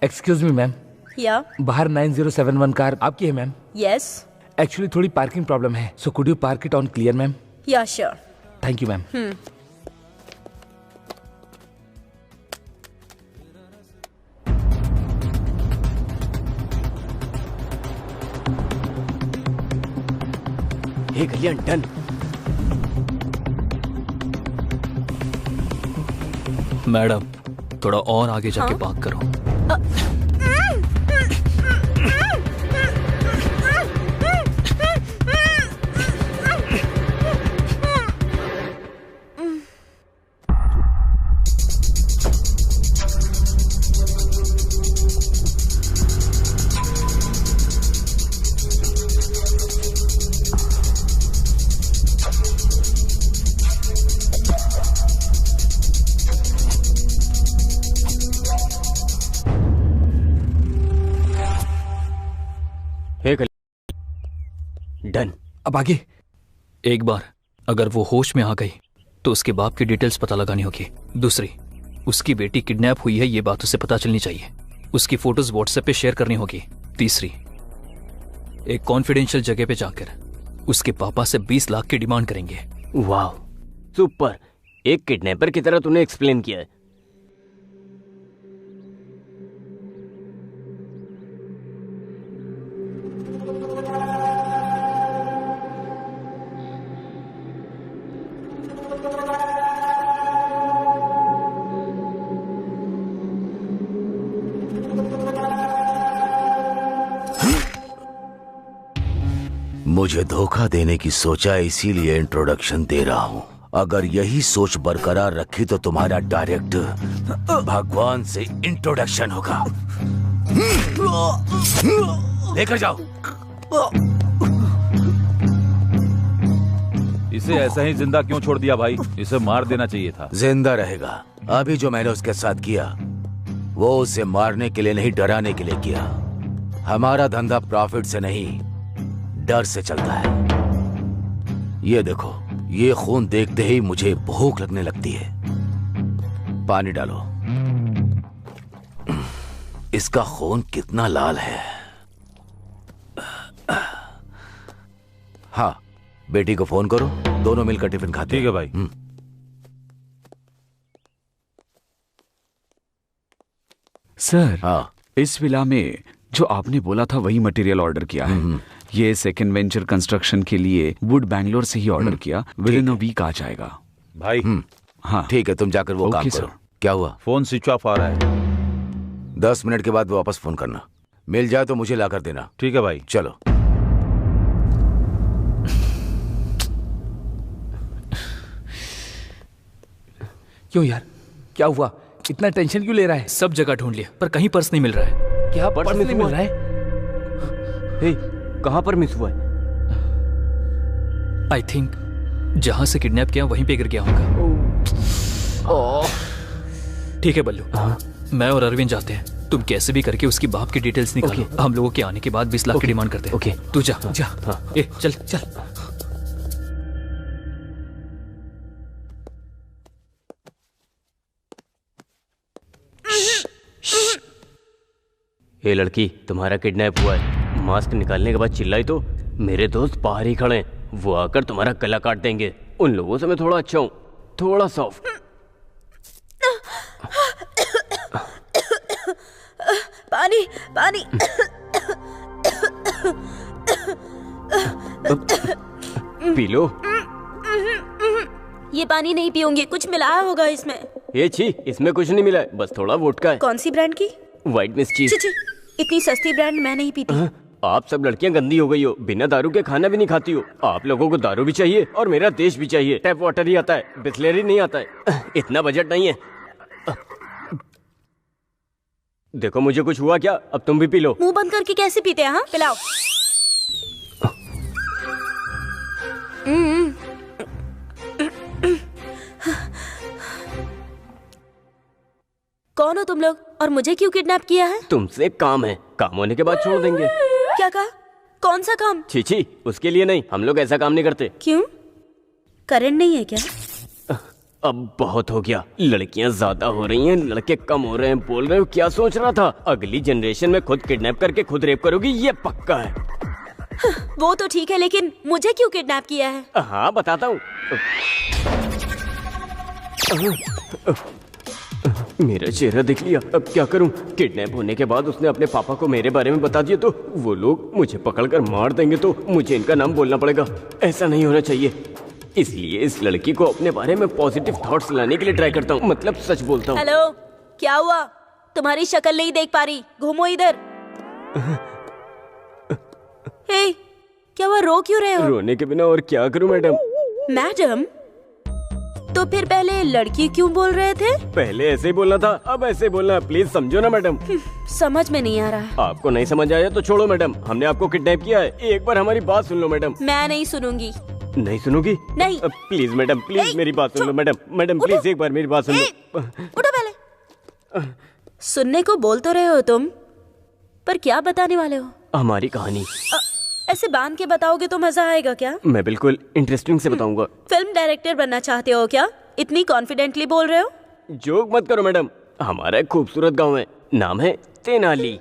एक्सक्यूज मी मैम, या बाहर 9071 कार आपकी है मैम? यस। एक्चुअली थोड़ी पार्किंग प्रॉब्लम है, so could you park it on clear ma'am? Yeah sure. Thank you ma'am. Hey Kalyan, done. Madam थोड़ा और आगे जाके पार्क करो। डन। अब आगे। एक बार अगर वो होश में आ गई तो उसके बाप की डिटेल्स पता लगानी होगी। दूसरी, उसकी बेटी किडनैप हुई है ये बात उसे पता चलनी चाहिए। उसकी फोटोज व्हाट्सएप पे शेयर करनी होगी। तीसरी, एक कॉन्फिडेंशियल जगह पे जाकर उसके पापा से 20 लाख की डिमांड करेंगे। वाह, सुपर। एक किडनैपर की तरह तूने एक्सप्लेन किया है। मुझे धोखा देने की सोचा, इसीलिए इंट्रोडक्शन दे रहा हूँ। अगर यही सोच बरकरार रखी तो तुम्हारा डायरेक्ट भगवान से इंट्रोडक्शन होगा। लेकर जाओ इसे। ऐसा ही जिंदा क्यों छोड़ दिया भाई? इसे मार देना चाहिए था। जिंदा रहेगा। अभी जो मैंने उसके साथ किया वो उसे मारने के लिए नहीं, डराने के लिए किया। हमारा धंधा प्रॉफिट से नहीं, डर से चलता है। ये देखो, ये खून देखते ही मुझे भूख लगने लगती है। पानी डालो। इसका खून कितना लाल है। हाँ, बेटी को फोन करो, दोनों मिलकर टिफिन खाते हैं। ठीक है भाई। सर, हाँ, इस विला में जो आपने बोला था वही मटेरियल ऑर्डर किया है। ये सेकंड वेंचर कंस्ट्रक्शन के लिए वुड बैंगलोर से ही ऑर्डर किया। विद इन अ वीक आ जाएगा भाई। हाँ ठीक है, तुम जाकर वो काम सर। करो। क्या हुआ? फोन स्विच ऑफ आ रहा है। 10 मिनट के बाद वापस फोन करना। मिल जाए तो मुझे लाकर देना। ठीक है भाई। चलो। क्यों यार, क्या हुआ? इतना टेंशन क्यों ले रहा है? सब जगह ढूंढ लिया पर कहीं पर्स नहीं मिल रहा है। क्या पर्स नहीं मिल रहा है? कहाँ पर मिस हुआ है? आई थिंक जहां से किडनैप किया वहीं पे गिर गया होगा। ठीक है बल्लू, मैं और अरविंद जाते हैं। तुम कैसे भी करके उसकी बाप की डिटेल्स निकालो। हम लोगों के आने के बाद 20 लाख की डिमांड करते हैं। ओके, तू जा जा। ए चल चल। ये लड़की, तुम्हारा किडनैप हुआ है। मास्क निकालने के बाद चिल्लाई तो मेरे दोस्त बाहर ही खड़े हैं, वो आकर तुम्हारा गला काट देंगे। उन लोगों से मैं थोड़ा अच्छा हूँ, थोड़ा सॉफ्ट। पानी पानी। P low. ये पानी नहीं पीऊंगी, कुछ मिलाया होगा इसमें। ये छी, इसमें कुछ नहीं मिला है, बस थोड़ा वोडका है। कौन सी ब्रांड की? व्हाइट मिस चीज। छी, इतनी सस्ती ब्रांड मैं नहीं पीती। आप सब लड़कियां गंदी हो गई हो, बिना दारू के खाना भी नहीं खाती हो। आप लोगों को दारू भी चाहिए और मेरा देश भी चाहिए। टैप वाटर ही आता है, बिस्लेरी नहीं आता है। इतना बजट नहीं है। देखो मुझे कुछ हुआ क्या? अब तुम भी पी लो। मुंह बंद करके कैसे पीते हैं? हाँ, पिलाओ। कौन हो तुम लोग और मुझे क्यों किडनैप किया है? तुमसे काम है, काम होने के बाद छोड़ देंगे। क्या कहा? कौन सा काम? छी, उसके लिए नहीं, हम लोग ऐसा काम नहीं करते। क्यों? करंट नहीं है क्या? अब बहुत हो गया, लड़कियां ज्यादा हो रही हैं, लड़के कम हो रहे हैं। बोल रहे हो क्या सोच रहा था? अगली जनरेशन में खुद किडनैप करके खुद रेप करोगी, ये पक्का है। वो तो ठीक है, लेकिन मुझे क्यों किडनैप किया है? हाँ बताता हूँ। मेरा चेहरा देख लिया, अब क्या करूं? किडनैप होने के बाद उसने अपने पापा को मेरे बारे में बता दिया तो वो लोग मुझे पकड़कर मार देंगे, तो मुझे इनका नाम बोलना पड़ेगा। ऐसा नहीं होना चाहिए, इसलिए इस लड़की को अपने बारे में पॉजिटिव थॉट्स लाने के लिए ट्राई करता हूँ, मतलब सच बोलता हूँ। हेलो, क्या हुआ? तुम्हारी शक्ल नहीं देख पा रही, घूमो इधर। हे, क्या हुआ? रो क्यों रहे हो? रोने के बिना और क्या करूं मैडम? मैडम? तो फिर पहले लड़की क्यों बोल रहे थे? पहले ऐसे ही बोलना था, अब ऐसे बोलना, प्लीज समझो ना मैडम। समझ में नहीं आ रहा है। आपको नहीं समझ आया तो छोड़ो मैडम, हमने आपको किडनैप किया है, एक बार हमारी बात सुन लो मैडम। मैं नहीं सुनूंगी। नहीं सुनोगी? नहीं। प्लीज मैडम, प्लीज मेरी बात सुन लो मैडम। मैडम प्लीज एक बार मेरी बात सुन लो। उठो पहले। सुनने को बोल तो रहे हो तुम, पर क्या बताने वाले हो? हमारी कहानी। ऐसे बांध के बताओगे तो मजा आएगा क्या? मैं बिल्कुल इंटरेस्टिंग से बताऊंगा। फिल्म डायरेक्टर बनना चाहते हो क्या? इतनी कॉन्फिडेंटली बोल रहे हो? जोक मत करो मैडम, हमारा एक खूबसूरत गांव है, नाम है तेनाली।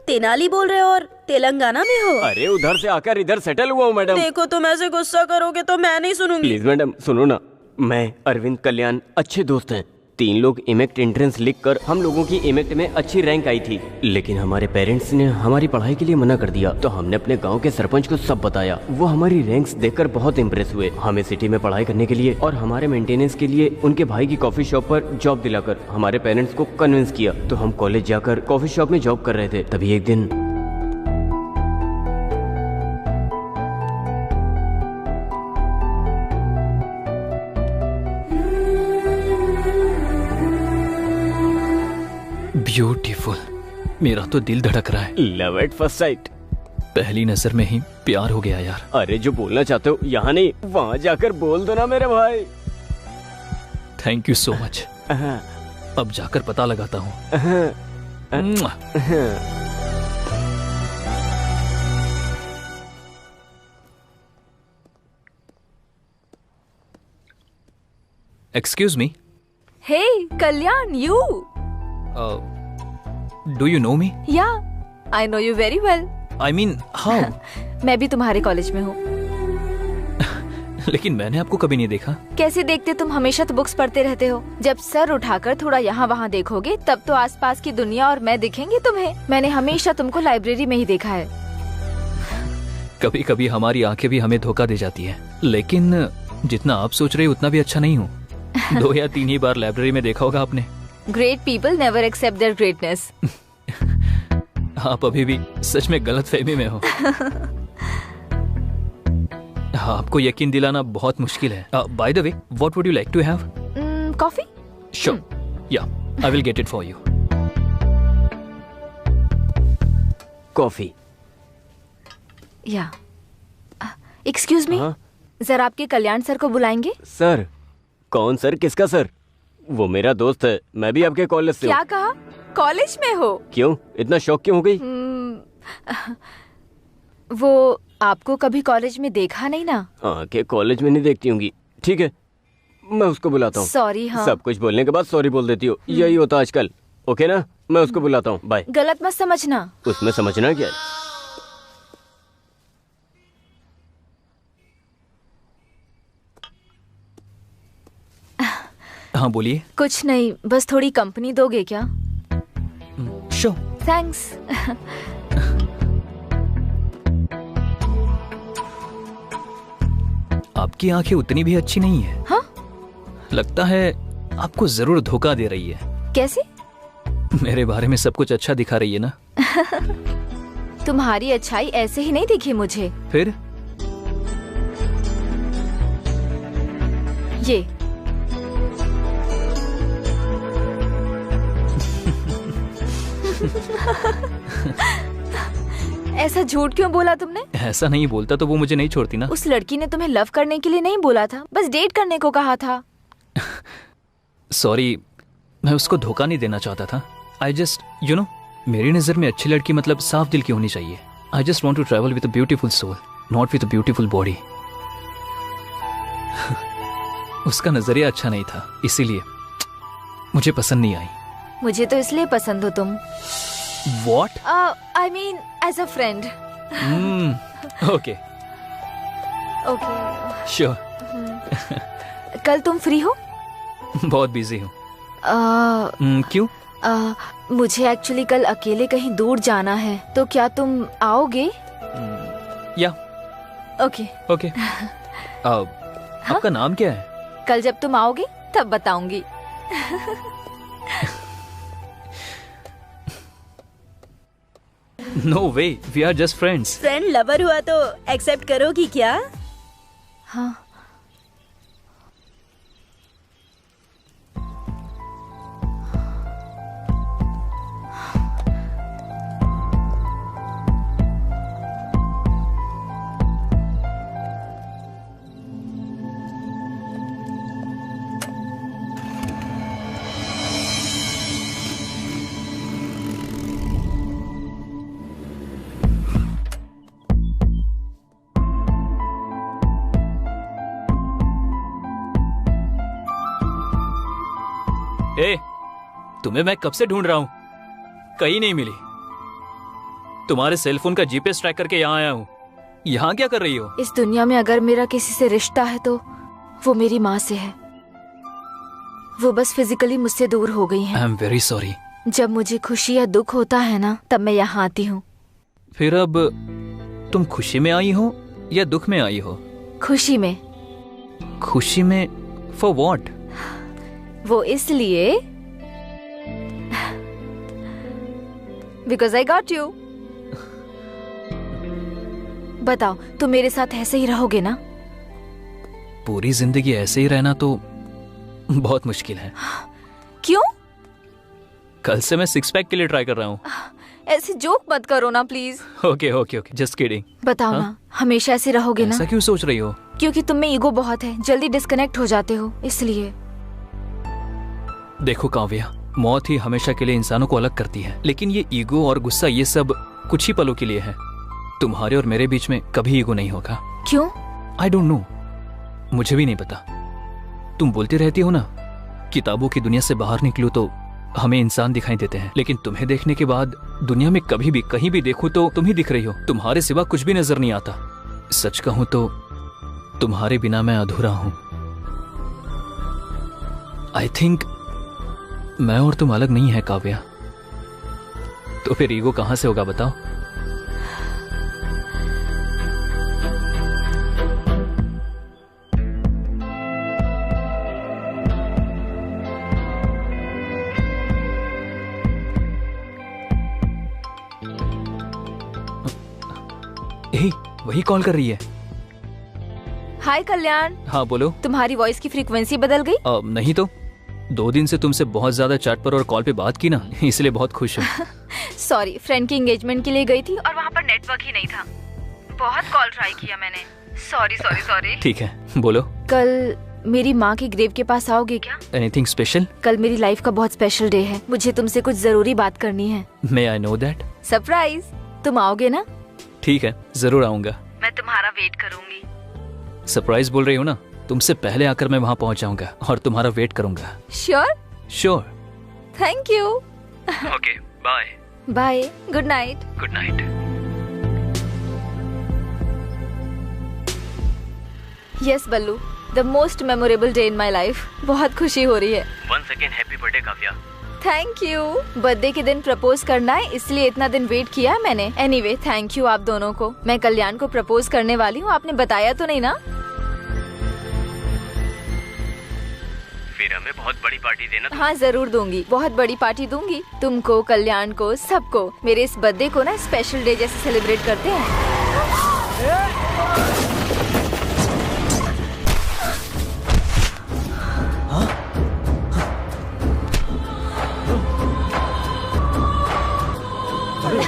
तेनाली बोल रहे हो और तेलंगाना में हो? अरे उधर से आकर इधर सेटल हुआ हूँ मैडम। देखो तुम ऐसे गुस्सा करोगे तो मैं नहीं सुनूंगी। प्लीज मैडम सुनो ना, मैं अरविंद कल्याण अच्छे दोस्त हैं। 3 लोग इमेक्ट एंट्रेंस लिखकर हम लोगों की इमेक्ट में अच्छी रैंक आई थी, लेकिन हमारे पेरेंट्स ने हमारी पढ़ाई के लिए मना कर दिया। तो हमने अपने गांव के सरपंच को सब बताया, वो हमारी रैंक्स देखकर बहुत इम्प्रेस हुए। हमें सिटी में पढ़ाई करने के लिए और हमारे मेंटेनेंस के लिए उनके भाई की कॉफी शॉप पर जॉब दिलाकर हमारे पेरेंट्स को कन्विंस किया। तो हम कॉलेज जाकर कॉफी शॉप में जॉब कर रहे थे, तभी एक दिन ब्यूटीफुल, मेरा तो दिल धड़क रहा है। लव एट फर्स्ट साइट, पहली नजर में ही प्यार हो गया यार। अरे जो बोलना चाहते हो यहाँ नहीं वहाँ जाकर बोल दो ना मेरे भाई। Thank you so much. अब जाकर पता लगाता हूँ। Excuse me. Hey Kalyan, you? Do you know me? Yeah, I know you very well. I mean how? मैं भी तुम्हारे कॉलेज में हूँ। लेकिन मैंने आपको कभी नहीं देखा। कैसे देखते, तुम हमेशा तो बुक्स पढ़ते रहते हो। जब सर उठाकर थोड़ा यहाँ वहाँ देखोगे तब तो आसपास की दुनिया और मैं दिखेंगे तुम्हें। मैंने हमेशा तुमको लाइब्रेरी में ही देखा है। कभी कभी हमारी आंखें भी हमें धोखा दे जाती है, लेकिन जितना आप सोच रहे हो उतना भी अच्छा नहीं हूँ। 2 या 3 ही बार लाइब्रेरी में देखा होगा आपने। Great people never accept their greatness. आप अभी भी सच में गलत फहमी में हो। आपको यकीन दिलाना बहुत मुश्किल है। By the way, what would you like to have? Coffee? Sure, yeah I will get it for you. Coffee? Yeah. Excuse me, जरा आपके कल्याण सर को बुलाएंगे? सर? कौन सर? किसका सर? वो मेरा दोस्त है, मैं भी आपके कॉलेज से हूँ। क्या कहा? कॉलेज में हो? क्यों इतना शौक क्यों हो गई? वो आपको कभी कॉलेज में देखा नहीं ना? के कॉलेज में नहीं देखती होंगी। ठीक है, मैं उसको बुलाता हूँ। सॉरी। हाँ, सब कुछ बोलने के बाद सॉरी बोल देती हो, यही होता आजकल। ओके ना, मैं उसको बुलाता हूँ, बाय। गलत मत समझना। उसमें समझना क्या है? हाँ बोलिए। कुछ नहीं, बस थोड़ी कंपनी दोगे क्या? श्योर। थैंक्स। आपकी आंखें उतनी भी अच्छी नहीं है। हाँ? लगता है आपको जरूर धोखा दे रही है। कैसे? मेरे बारे में सब कुछ अच्छा दिखा रही है ना। तुम्हारी अच्छाई ऐसे ही नहीं दिखी मुझे। फिर? ये ऐसा झूठ क्यों बोला तुमने? ऐसा नहीं बोलता तो वो मुझे नहीं छोड़ती ना। उस लड़की ने तुम्हें लव करने के लिए नहीं बोला था, बस डेट करने को कहा था। सॉरी, मैं उसको धोखा नहीं देना चाहता था। आई जस्ट मेरी नजर में अच्छी लड़की मतलब साफ दिल की होनी चाहिए। I just want to travel with a beautiful soul, not with a beautiful body. उसका नजरिया अच्छा नहीं था, इसीलिए मुझे पसंद नहीं आई। मुझे तो इसलिए पसंद हो तुम। What? I mean as a friend. Okay. Okay. Sure. कल तुम फ्री हो? बहुत बिजी हूँ। क्यों? मुझे एक्चुअली कल अकेले कहीं दूर जाना है, तो क्या तुम आओगे? या। ओके। ओके। आपका नाम क्या है? कल जब तुम आओगे तब बताऊंगी। No way, we are just friends. Friend lover हुआ तो एक्सेप्ट करोगी क्या? हाँ। तुम्हें मैं कब से ढूंढ रहा हूं, कहीं नहीं मिली। तुम्हारे सेलफोन का जीपीएस ट्रैक करके यहाँ आया हूँ। यहाँ क्या कर रही हो? इस दुनिया में अगर मेरा किसी से रिश्ता है तो वो मेरी माँ से है। वो बस फिजिकली मुझसे दूर हो गई हैं। I am very sorry. जब मुझे खुशी या दुख होता है ना, तब मैं यहाँ आती हूँ। फिर अब तुम खुशी में आई हो या दुख में आई हो? खुशी में। खुशी में? For what? वो इसलिए बिकॉज आई गॉट यू। बताओ, तुम मेरे साथ ऐसे ही रहोगे ना? पूरी जिंदगी ऐसे ही रहना तो बहुत मुश्किल है। क्यों? कल से मैं सिक्स पैक के लिए ट्राई कर रहा हूँ। ऐसे जोक मत करो ना please. Okay okay okay, just kidding. बताओ ना, हमेशा ऐसे रहोगे ना? ऐसा क्यों सोच रही हो? क्योंकि तुम में ईगो बहुत है, जल्दी डिस्कनेक्ट हो जाते हो, इसलिए। देखो काव्या, मौत ही हमेशा के लिए इंसानों को अलग करती है, लेकिन ये ईगो और गुस्सा ये सब कुछ ही पलों के लिए है। तुम्हारे और मेरे बीच में कभी ईगो नहीं होगा। क्यों? आई डोंट नो, मुझे भी नहीं पता। तुम बोलती रहती हो ना, किताबों की दुनिया से बाहर निकलो तो हमें इंसान दिखाई देते हैं, लेकिन तुम्हें देखने के बाद दुनिया में कभी भी कहीं भी देखूं तो तुम ही दिख रही हो। तुम्हारे सिवा कुछ भी नजर नहीं आता। सच कहूं तो तुम्हारे बिना मैं अधूरा हूं। आई थिंक मैं और तुम अलग नहीं है काव्या। तो फिर ईगो कहां से होगा बताओ? वही कॉल कर रही है। हाय कल्याण। हाँ बोलो। तुम्हारी वॉइस की फ्रीक्वेंसी बदल गई? नहीं तो 2 दिन से तुमसे बहुत ज्यादा चैट पर और कॉल पे बात की ना, इसलिए बहुत खुश हूँ। सॉरी, फ्रेंड की एंगेजमेंट के लिए गई थी और वहाँ पर नेटवर्क ही नहीं था। बहुत कॉल ट्राई किया मैंने। Sorry sorry sorry. ठीक है, बोलो। कल मेरी माँ के ग्रेव के पास आओगे क्या? Anything special? कल मेरी लाइफ का बहुत स्पेशल डे है, मुझे तुमसे कुछ जरूरी बात करनी है। मे आई नो दैट? सरप्राइज। तुम आओगे ना? ठीक है, जरूर आऊंगा। मैं तुम्हारा वेट करूंगी। सरप्राइज बोल रही हो ना, तुमसे पहले आकर मैं वहाँ पहुँच जाऊंगा और तुम्हारा वेट करूंगा। Sure? Sure. Thank you. Okay, bye. Bye, good night. Good night. Yes Ballu, the most memorable day in my life. बहुत खुशी हो रही है। Once again happy birthday Kavya. Thank you. Birthday के दिन प्रपोज करना है, इसलिए इतना दिन वेट किया है मैंने। एनीवे, थैंक यू आप दोनों को। मैं कल्याण को प्रपोज करने वाली हूँ, आपने बताया तो नहीं ना? फिर हमें बहुत बड़ी पार्टी देना। हाँ जरूर दूंगी, बहुत बड़ी पार्टी दूंगी। तुमको, कल्याण को, सबको। मेरे इस बर्थडे को ना स्पेशल डे जैसे सेलिब्रेट करते हैं।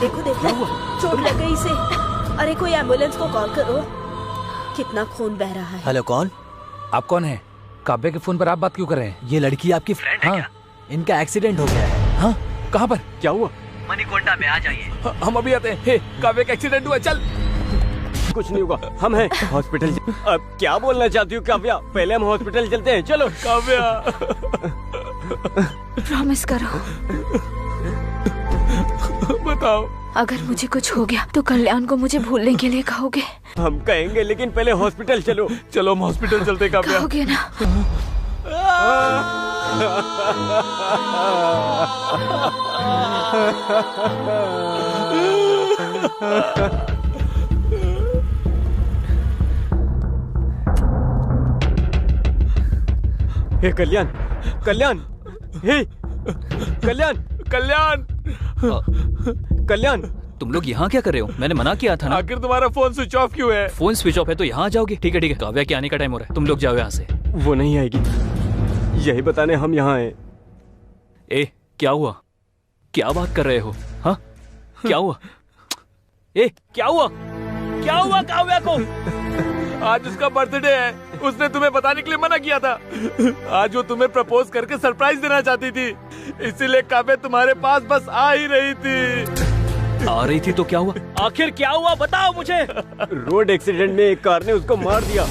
देखो देखो, चोट लग गई इसे। अरे कोई एम्बुलेंस को कॉल करो। कितना खून बह रहा है। हेलो, कौन? आप कौन है? काव्या के फोन पर आप बात क्यों कर रहे हैं? ये लड़की आपकी फ्रेंड है क्या? इनका एक्सीडेंट हो गया है। हाँ, कहाँ पर? क्या हुआ? मणिकोंडा में आ जाइए। हम अभी आते हैं। हे, काव्या का एक्सीडेंट हुआ, चल। कुछ नहीं होगा, हम हैं हॉस्पिटल। अब क्या बोलना चाहती हूँ काव्या? पहले हम हॉस्पिटल चलते हैं, चलो। काव्या, प्रॉमिस करो, बताओ। अगर मुझे कुछ हो गया तो कल्याण को मुझे भूलने के लिए कहोगे? हम कहेंगे, लेकिन पहले हॉस्पिटल चलो। चलो हम हॉस्पिटल चलते हैं काव्या। कहोगे ना? हे कल्याण, कल्याण, हे कल्याण, कल्याण, कल्याण, तुम लोग यहाँ क्या कर रहे हो? मैंने मना किया था ना। आखिर तुम्हारा फोन स्विच ऑफ क्यों है? फोन स्विच ऑफ है तो यहाँ जाओगे? ठीक है ठीक है, काव्या के आने का टाइम हो रहा है, तुम लोग जाओ यहाँ से। वो नहीं आएगी, यही बताने हम यहाँ आए। ए, क्या हुआ? क्या बात कर रहे हो? हाँ, क्या हुआ? ए, क्या हुआ? क्या हुआ काव्या को? आज उसका बर्थडे है, उसने तुम्हें बताने के लिए मना किया था। आज वो तुम्हें प्रपोज करके सरप्राइज देना चाहती थी, इसीलिए काव्या तुम्हारे पास बस आ ही रही थी। आ रही थी तो क्या हुआ? आखिर क्या हुआ, बताओ मुझे। रोड एक्सीडेंट में एक कार ने उसको मार दिया।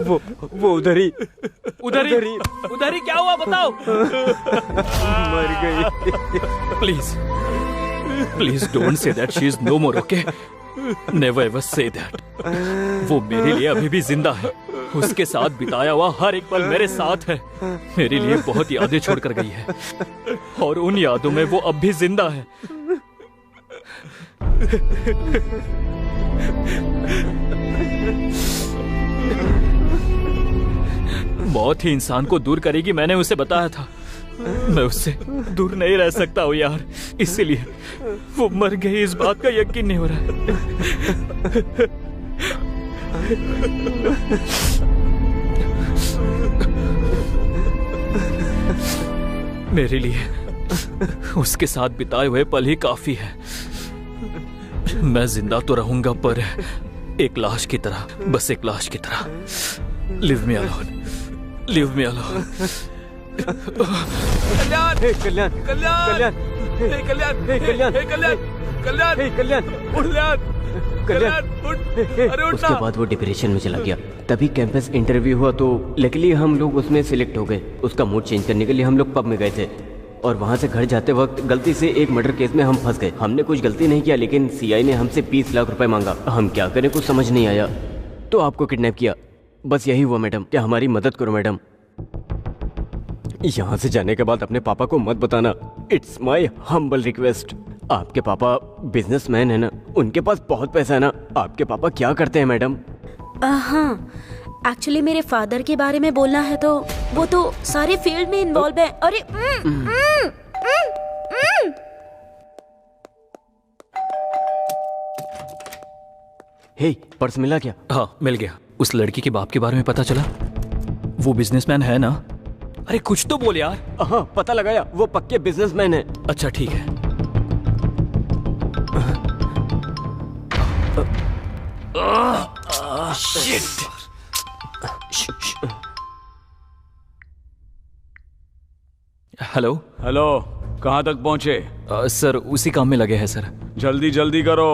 वो उधर ही क्या हुआ, बताओ। मर गई। Please don't say that, she is no more, okay? Never ever say that. वो मेरे लिए अभी भी जिंदा है, उसके साथ बिताया हुआ हर एक पल मेरे साथ है, मेरे लिए बहुत यादें छोड़कर गई है, और उन यादों में वो अब भी जिंदा है। मौत ही इंसान को दूर करेगी, मैंने उसे बताया था। मैं उससे दूर नहीं रह सकता हूँ यार, इसीलिए वो मर गई, इस बात का यकीन नहीं हो रहा है। मेरे लिए उसके साथ बिताए हुए पल ही काफी है। मैं जिंदा तो रहूंगा, पर एक लाश की तरह, बस एक लाश की तरह। Leave me alone, leave me alone. Kalyan, Kalyan, Kalyan, Kalyan, Kalyan, Kalyan, Kalyan, Kalyan, Kalyan, Kalyan, उठ, अरे उठ। उसके बाद वो डिप्रेशन में चला गया। तभी कैंपस इंटरव्यू हुआ तो लकीली हम लोग उसमें सिलेक्ट हो गए। उसका मूड चेंज करने के लिए हम लोग पब में गए थे, और वहाँ से घर जाते वक्त गलती से एक मर्डर केस में हम फंस गए। हमने कुछ गलती नहीं किया, लेकिन सीआई ने हमसे 20 लाख रुपए मांगा। हम क्या करें, कुछ समझ नहीं आया, तो आपको किडनैप किया। बस यही हुआ मैडम, क्या हमारी मदद करो मैडम। यहाँ से जाने के बाद अपने पापा को मत बताना, इट्स माई हम्बल रिक्वेस्ट। आपके पापा बिजनेसमैन है ना, उनके पास बहुत पैसा है ना। आपके पापा क्या करते हैं मैडम? हाँ, एक्चुअली मेरे फादर के बारे में बोलना है तो वो तो सारे फील्ड में इन्वॉल्व है। अरे हे, पर्स मिला क्या? हाँ मिल गया। उस लड़की के बाप के बारे में पता चला? वो बिजनेसमैन है ना? अरे कुछ तो बोल यार। हाँ पता लगाया, वो पक्के बिजनेसमैन है। अच्छा ठीक है। शिट। हेलो हेलो, कहाँ तक पहुँचे? सर उसी काम में लगे हैं सर। जल्दी जल्दी करो,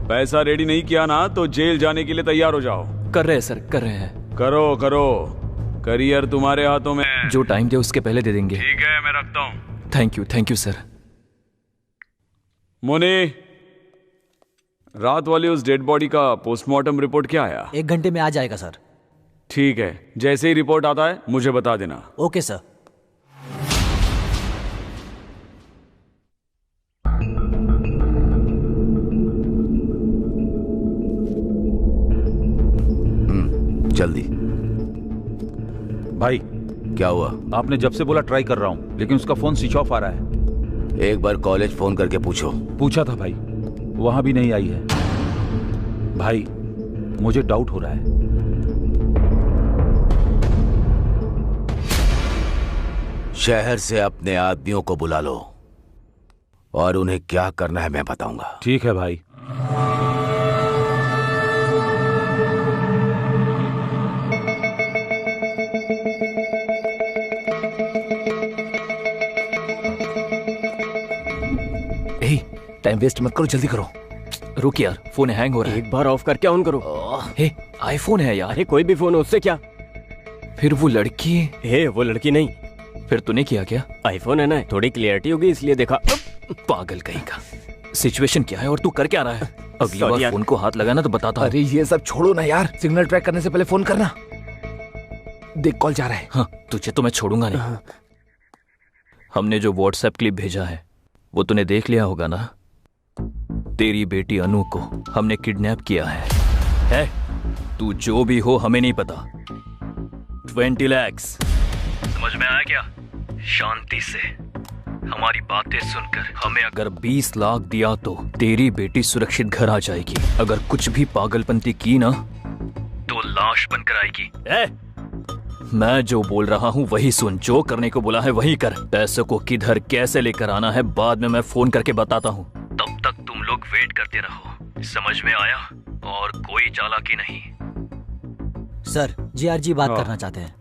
पैसा रेडी नहीं किया ना तो जेल जाने के लिए तैयार हो जाओ। कर रहे हैं सर, कर रहे हैं। करो करो, करियर तुम्हारे हाथों में। जो टाइम दे उसके पहले दे देंगे। ठीक है, मैं रखता हूँ। Thank you sir. मोनी, रात वाली उस डेड बॉडी का पोस्टमार्टम रिपोर्ट क्या आया? 1 घंटे में आ जाएगा सर। ठीक है, जैसे ही रिपोर्ट आता है मुझे बता देना। Okay sir. जल्दी। भाई क्या हुआ? आपने जब से बोला ट्राई कर रहा हूं, लेकिन उसका फोन स्विच ऑफ आ रहा है। एक बार कॉलेज फोन करके पूछो। पूछा था भाई, वहां भी नहीं आई है। भाई मुझे डाउट हो रहा है। शहर से अपने आदमियों को बुला लो और उन्हें क्या करना है मैं बताऊंगा। ठीक है भाई। टाइम वेस्ट मत करो, जल्दी करो। रुक यार, फोन हैंग हो रहा है। एक बार ऑफ करके ऑन करो। हे, आईफोन है यार। अरे कोई भी फोन हो, उससे क्या। फिर वो लड़की हे, वो लड़की नहीं। फिर तूने किया क्या? आईफोन है ना, थोड़ी क्लियरिटी होगी इसलिए देखा। पागल कहीं का। सिचुएशन क्या है और तू कर क्या रहा है? अगली बार फोन को हाथ लगाना तो बताता हूँ। अरे ये सब छोड़ो ना यार, सिग्नल ट्रैक करने से पहले फोन करना। देख कॉल जा रहा है। हाँ, तुझे तो मैं छोड़ूंगा नहीं। हमने जो व्हाट्सएप क्लिप भेजा है वो तूने देख लिया होगा ना। तेरी बेटी अनु को हमने किडनैप किया है? तू जो भी हो हमें नहीं पता। 20 लाख। समझ में आया क्या? शांति से हमारी बातें सुनकर हमें अगर 20 लाख दिया तो तेरी बेटी सुरक्षित घर आ जाएगी। अगर कुछ भी पागलपंती की ना तो लाश बनकर आएगी। मैं जो बोल रहा हूँ वही सुन, जो करने को बोला है वही कर। पैसों को किधर कैसे लेकर आना है बाद में मैं फोन करके बताता हूँ। तब तक तुम लोग वेट करते रहो। समझ में आया? और कोई चालाकी नहीं। सर, जीआरजी बात करना चाहते हैं।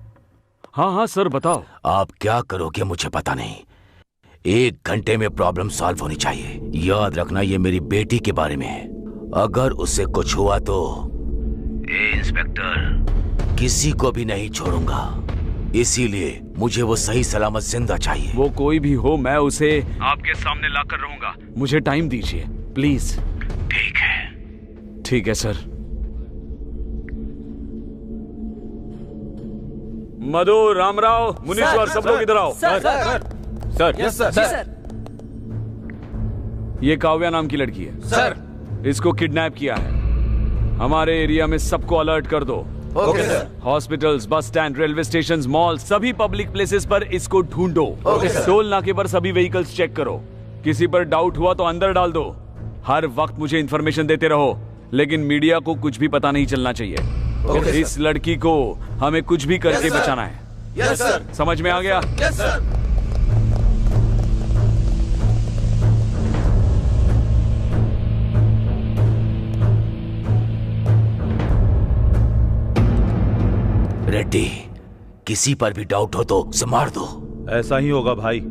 हाँ हाँ सर, बताओ। आप क्या करोगे मुझे पता नहीं। 1 घंटे में प्रॉब्लम सॉल्व होनी चाहिए। याद रखना ये मेरी बेटी के बारे में है। अगर उससे कुछ हुआ तो इंस्पेक्टर किसी को भी नहीं छोड़ूंगा। इसीलिए मुझे वो सही सलामत जिंदा चाहिए। वो कोई भी हो, मैं उसे आपके सामने लाकर रहूंगा। मुझे टाइम दीजिए प्लीज। ठीक है। ठीक है सर। मधु, रामराव, मुनीश्वर, सब लोग इधर आओ। Sir, yes sir. ये काव्या नाम की लड़की है सर। इसको किडनैप किया है। हमारे एरिया में सबको अलर्ट कर दो। Okay sir. Hospitals, bus stand, railway station, mall, सभी पब्लिक प्लेसेस पर इसको ढूंढो। Okay sir. टोल नाके पर सभी व्हीकल्स चेक करो। किसी पर डाउट हुआ तो अंदर डाल दो। हर वक्त मुझे इंफॉर्मेशन देते रहो, लेकिन मीडिया को कुछ भी पता नहीं चलना चाहिए। इस लड़की को हमें कुछ भी करके बचाना है। Yes sir. समझ में आ गया? Yes sir. रेड्डी, किसी पर भी डाउट हो तो उसे मार दो। ऐसा ही होगा भाई।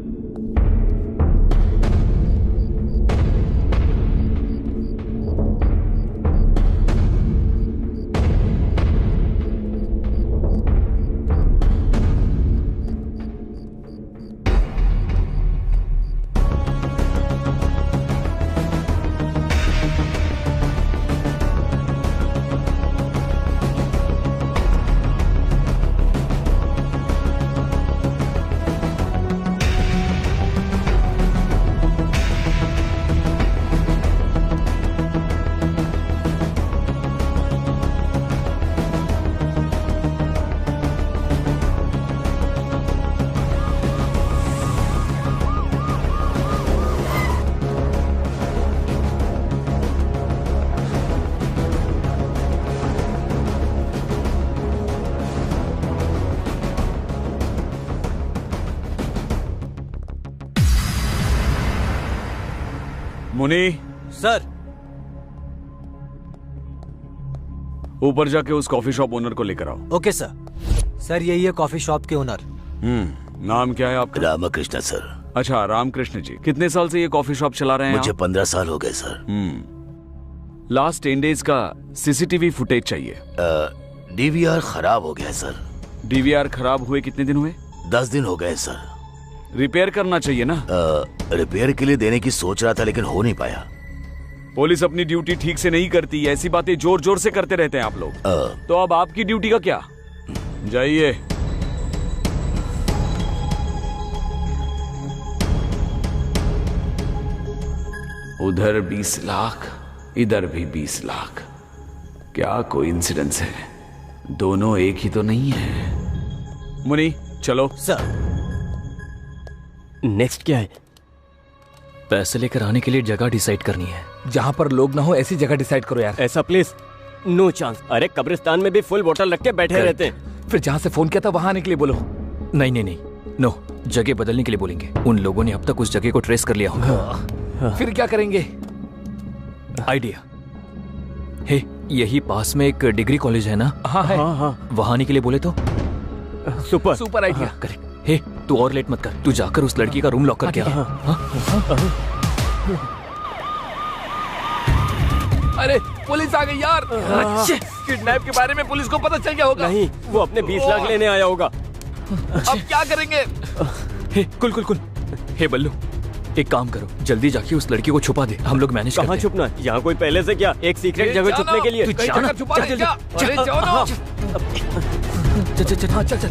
मुनी सर। ऊपर जाके उस कॉफी शॉप ओनर को लेकर आओ। Okay sir. सर, यही है कॉफी शॉप के ओनर। नाम क्या है आपका? रामकृष्ण सर। अच्छा, रामकृष्ण जी। कितने साल से ये कॉफी शॉप चला रहे हैं? मुझे 15 साल हो गए सर। लास्ट 10 डेज का सीसीटीवी फुटेज चाहिए। डीवीआर खराब हो गया सर। डीवीआर खराब हुए कितने दिन हुए? 10 दिन हो गए सर। रिपेयर करना चाहिए ना। रिपेयर के लिए देने की सोच रहा था लेकिन हो नहीं पाया। पुलिस अपनी ड्यूटी ठीक से नहीं करती, ऐसी बातें जोर जोर से करते रहते हैं आप लोग। तो अब आपकी ड्यूटी का क्या? जाइए। उधर 20 लाख, इधर भी 20 लाख। क्या कोइंसिडेंस है? दोनों एक ही तो नहीं है। मुनी चलो। सर। नेक्स्ट क्या है? पैसे लेकर आने के लिए जगह डिसाइड करनी है। जहाँ पर लोग ना हो ऐसी जगह डिसाइड करो यार। ऐसा प्लेस नो चांस। अरे कब्रिस्तान में भी फुल बोतल रख के बैठे रहते हैं। फिर जहाँ से फोन किया था वहां आने के लिए बोलो। नहीं नहीं नहीं, नो, जगह बदलने के लिए बोलेंगे। उन लोगों ने अब तक उस जगह को ट्रेस कर लिया होगा। फिर क्या करेंगे? आइडिया हे, यही पास में एक डिग्री कॉलेज है ना? हाँ है। वहां आने के लिए बोले तो सुपर आइडिया। करेक्ट। हे, तू और लेट मत कर, तू जाकर उस लड़की का रूम लॉक करके आ। अरे पुलिस आ गई यार। किडनैप के बारे में पुलिस को पता चल गया होगा। नहीं, वो अपने 20 लाख लेने आया होगा। अब क्या करेंगे? हे कुल हे बल्लू, एक काम करो, जल्दी जाके उस लड़की को छुपा दे, हम लोग मैनेज करते हैं। कहाँ छुपना? यहाँ कोई पहले से क्या एक सीक्रेट जगह छुपने के लिए? तू जाना, चल।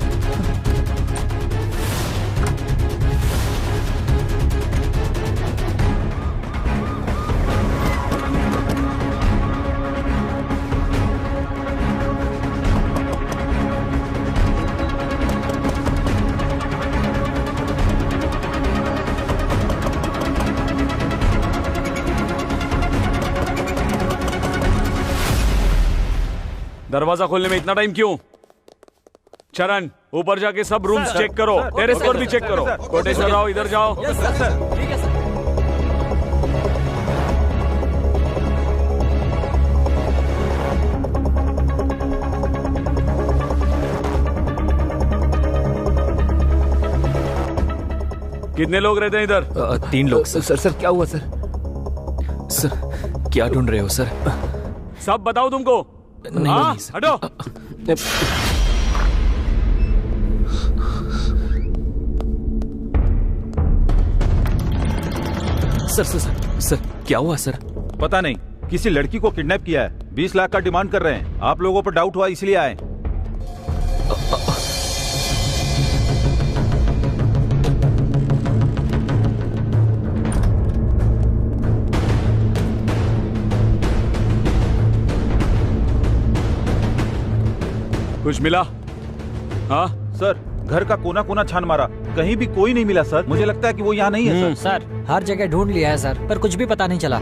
दरवाजा खोलने में इतना टाइम क्यों? चरण, ऊपर जाके सब रूम्स चेक करो, टेरेस पर भी चेक करो। कोटेश्वर राव, इधर जाओ। कितने लोग रहते हैं इधर? 3 लोग। सर क्या हुआ सर? सर क्या ढूंढ रहे हो सर? सब बताओ तुमको। नहीं, हटो। सर क्या हुआ सर? पता नहीं, किसी लड़की को किडनैप किया है, 20 लाख का डिमांड कर रहे हैं। आप लोगों पर डाउट हुआ इसलिए आए। कुछ मिला? हाँ सर, घर का कोना कोना छान मारा, कहीं भी कोई नहीं मिला सर। मुझे लगता है कि वो यहाँ नहीं है सर। सर हर जगह ढूंढ लिया है सर, पर कुछ भी पता नहीं चला।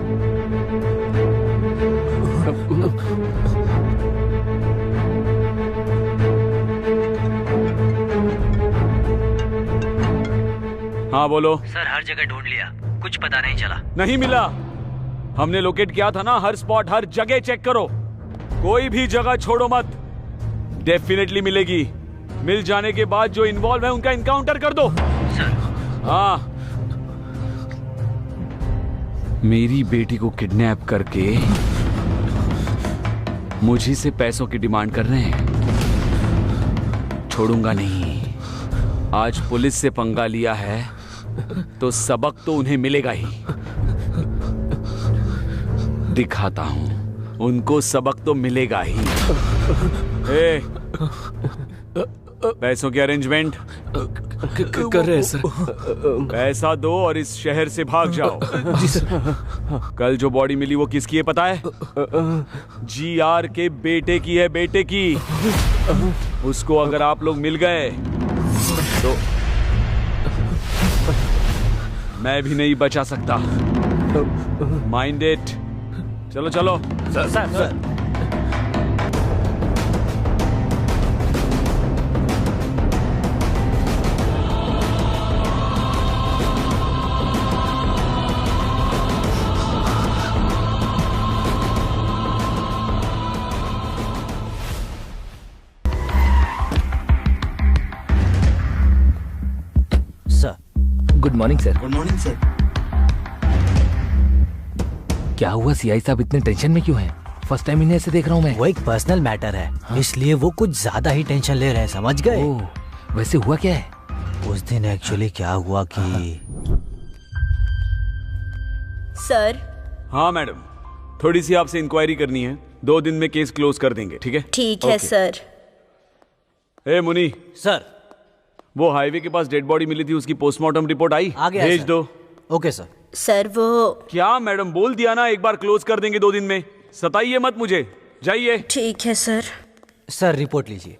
हाँ बोलो। सर हर जगह ढूंढ लिया, कुछ पता नहीं चला। नहीं मिला? हमने लोकेट किया था ना, हर स्पॉट हर जगह चेक करो, कोई भी जगह छोड़ो मत। डेफिनेटली मिलेगी। मिल जाने के बाद जो इन्वॉल्व है उनका इनकाउंटर कर दो। हाँ, मेरी बेटी को किडनैप करके मुझी से पैसों की डिमांड कर रहे हैं। छोड़ूंगा नहीं। आज पुलिस से पंगा लिया है तो सबक तो उन्हें मिलेगा ही। दिखाता हूं, उनको सबक तो मिलेगा ही। पैसों की अरेंजमेंट कर रहे हैं सर। पैसा दो और इस शहर से भाग जाओ। जी सर। कल जो बॉडी मिली वो किसकी है पता है? GR के बेटे की है, बेटे की। उसको अगर आप लोग मिल गए तो मैं भी नहीं बचा सकता। Mind it. चलो चलो। Sir good morning sir. Good morning sir. क्या हुआ सीआई साहब, इतने टेंशन में क्यों हैं? फर्स्ट टाइम इन्हें ऐसे देख रहा हूँ मैं। वो एक पर्सनल मैटर है। हाँ? इसलिए वो कुछ ज्यादा ही टेंशन ले रहे हैं, समझ गए? वैसे हुआ क्या है? उस दिन एक्चुअली क्या हुआ कि सर। हाँ मैडम, थोड़ी सी आपसे इंक्वायरी करनी है। 2 दिन में केस क्लोज कर देंगे, ठीक है? ठीक है सर। ए मुनी सर, वो हाईवे के पास डेड बॉडी मिली थी, उसकी पोस्टमार्टम रिपोर्ट आई? आ गया भेज सर। दो। Okay sir. सर वो क्या मैडम, बोल दिया ना एक बार क्लोज कर देंगे 2 दिन में। सताइए मत मुझे, जाइए। ठीक है सर। सर रिपोर्ट लीजिए।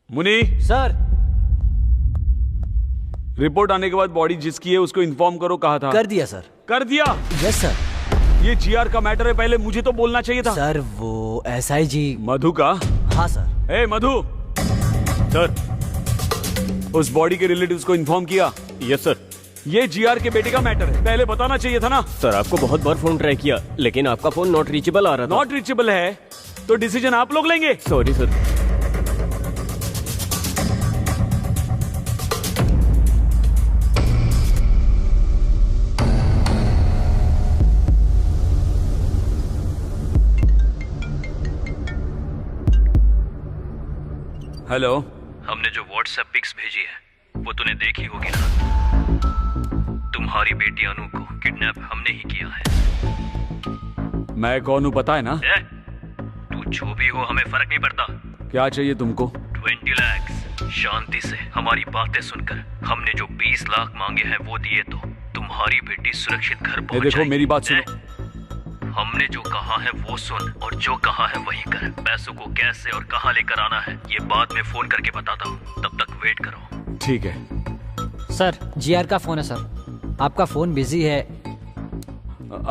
मुनी सर, रिपोर्ट आने के बाद बॉडी जिसकी है उसको इन्फॉर्म करो। कहा था? कर दिया सर। कर दिया? Yes sir. ये GR का मैटर है, पहले मुझे तो बोलना चाहिए था। सर वो SIG मधु का? हाँ सर। ए मधु। सर, उस बॉडी के रिलेटिव्स को इन्फॉर्म किया? Yes sir. ये GR के बेटे का मैटर है, पहले बताना चाहिए था ना। सर आपको बहुत बार फोन ट्राई किया, लेकिन आपका फोन नॉट रीचेबल आ रहा था। नॉट रीचेबल है तो डिसीजन आप लोग लेंगे। Sorry sir. हेलो। हमने जो व्हाट्सएप पिक्स भेजी है वो तूने देखी होगी ना। तुम्हारी बेटी अनु को किडनैप हमने ही किया है। मैं कौन हूँ पता है ना? तू जो भी हो हमें फर्क नहीं पड़ता। क्या चाहिए तुमको? 20 लाख। शांति से हमारी बातें सुनकर हमने जो 20 लाख मांगे हैं वो दिए तो तुम्हारी बेटी सुरक्षित घर पहुंच देखो जाएगी। मेरी बात सुनो। हमने जो कहा है वो सुन और जो कहा है वही कर। पैसों को कैसे और कहाँ लेकर आना है ये बाद में फोन करके बताता हूँ, तब तक वेट करो। ठीक है सर, जीआर का फोन है सर। आपका फोन बिजी है।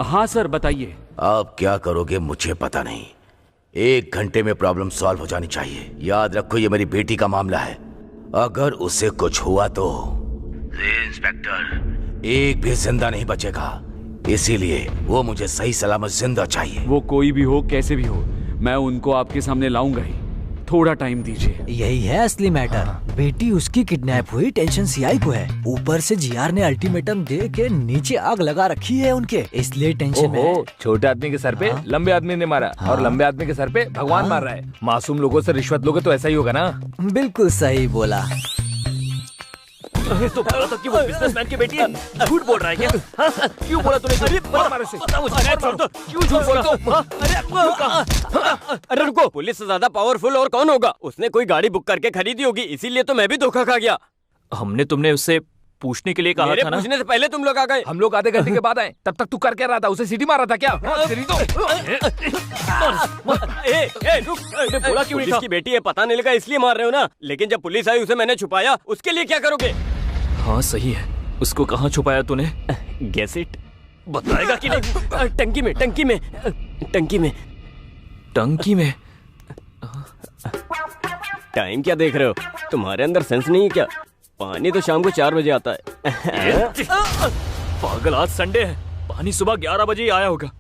हाँ सर बताइए। आप क्या करोगे मुझे पता नहीं। 1 घंटे में प्रॉब्लम सॉल्व हो जानी चाहिए। याद रखो ये मेरी बेटी का मामला है। अगर उसे कुछ हुआ तो इंस्पेक्टर एक भी जिंदा नहीं बचेगा। इसीलिए वो मुझे सही सलामत जिंदा चाहिए। वो कोई भी हो कैसे भी हो मैं उनको आपके सामने लाऊंगा ही। थोड़ा टाइम दीजिए। यही है असली मैटर। बेटी उसकी किडनैप हुई, टेंशन सीआई को है। ऊपर से जीआर ने अल्टीमेटम दे के नीचे आग लगा रखी है उनके, इसलिए टेंशन में है। छोटे आदमी के सर पे लंबे आदमी ने मारा और लंबे आदमी के सर पे भगवान मार रहा है। मासूम लोगों से रिश्वत लोगे तो ऐसा ही होगा ना। बिल्कुल सही बोला। तो बोला था कि वो बिजनेसमैन की बेटी है। झूठ बोल रहा है क्या? क्यों बोला तूने? अरे बता मुझे। क्यों झूठ बोला? अरे रुको, पुलिस से ज्यादा पावरफुल और कौन होगा? उसने कोई गाड़ी बुक करके खरीदी होगी, इसीलिए तो मैं भी धोखा खा गया। हमने तुमने उससे पूछने के लिए कहा था ना। पूछने से पहले तुम लोग आ गए। हम लोग आधे घंटे के बाद आए, तब तक तू कर क्या रहा था? उसे सीटी मारा था क्या? बोला क्यों नहीं था? उसकी बेटी है पता नहीं लगा इसलिए मार रहे हो ना। लेकिन जब पुलिस आई उसे मैंने छुपाया, उसके लिए क्या करोगे? हाँ सही है। उसको कहाँ छुपाया तूने? Guess it. बताएगा कि नहीं? टंकी में, टंकी में, टंकी में। टंकी में? टाइम क्या देख रहे हो? तुम्हारे अंदर सेंस नहीं है क्या? पानी तो शाम को 4 बजे आता है। पागल, आज संडे है। पानी सुबह 11 बजे ही आया होगा।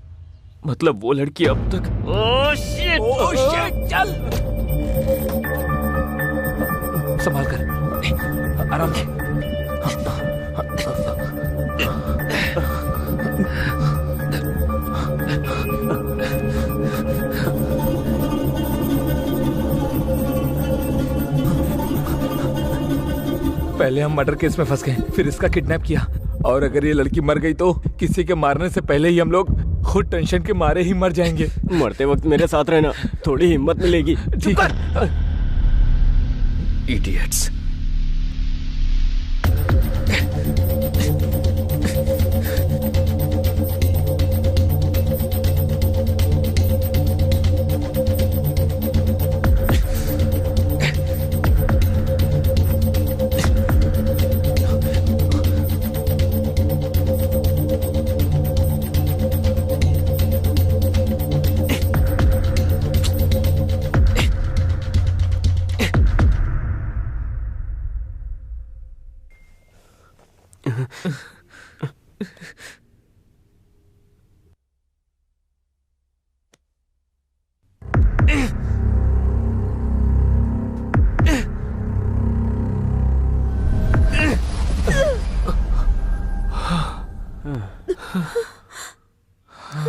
मतलब वो लड़की अब तक। ओह शिट, चल संभाल कर, आराम से। पहले हम मर्डर केस में फंस गए, फिर इसका किडनैप किया, और अगर ये लड़की मर गई तो किसी के मारने से पहले ही हम लोग खुद टेंशन के मारे ही मर जाएंगे। मरते वक्त मेरे साथ रहना, थोड़ी हिम्मत मिलेगी। ठीक है। इडियट्स।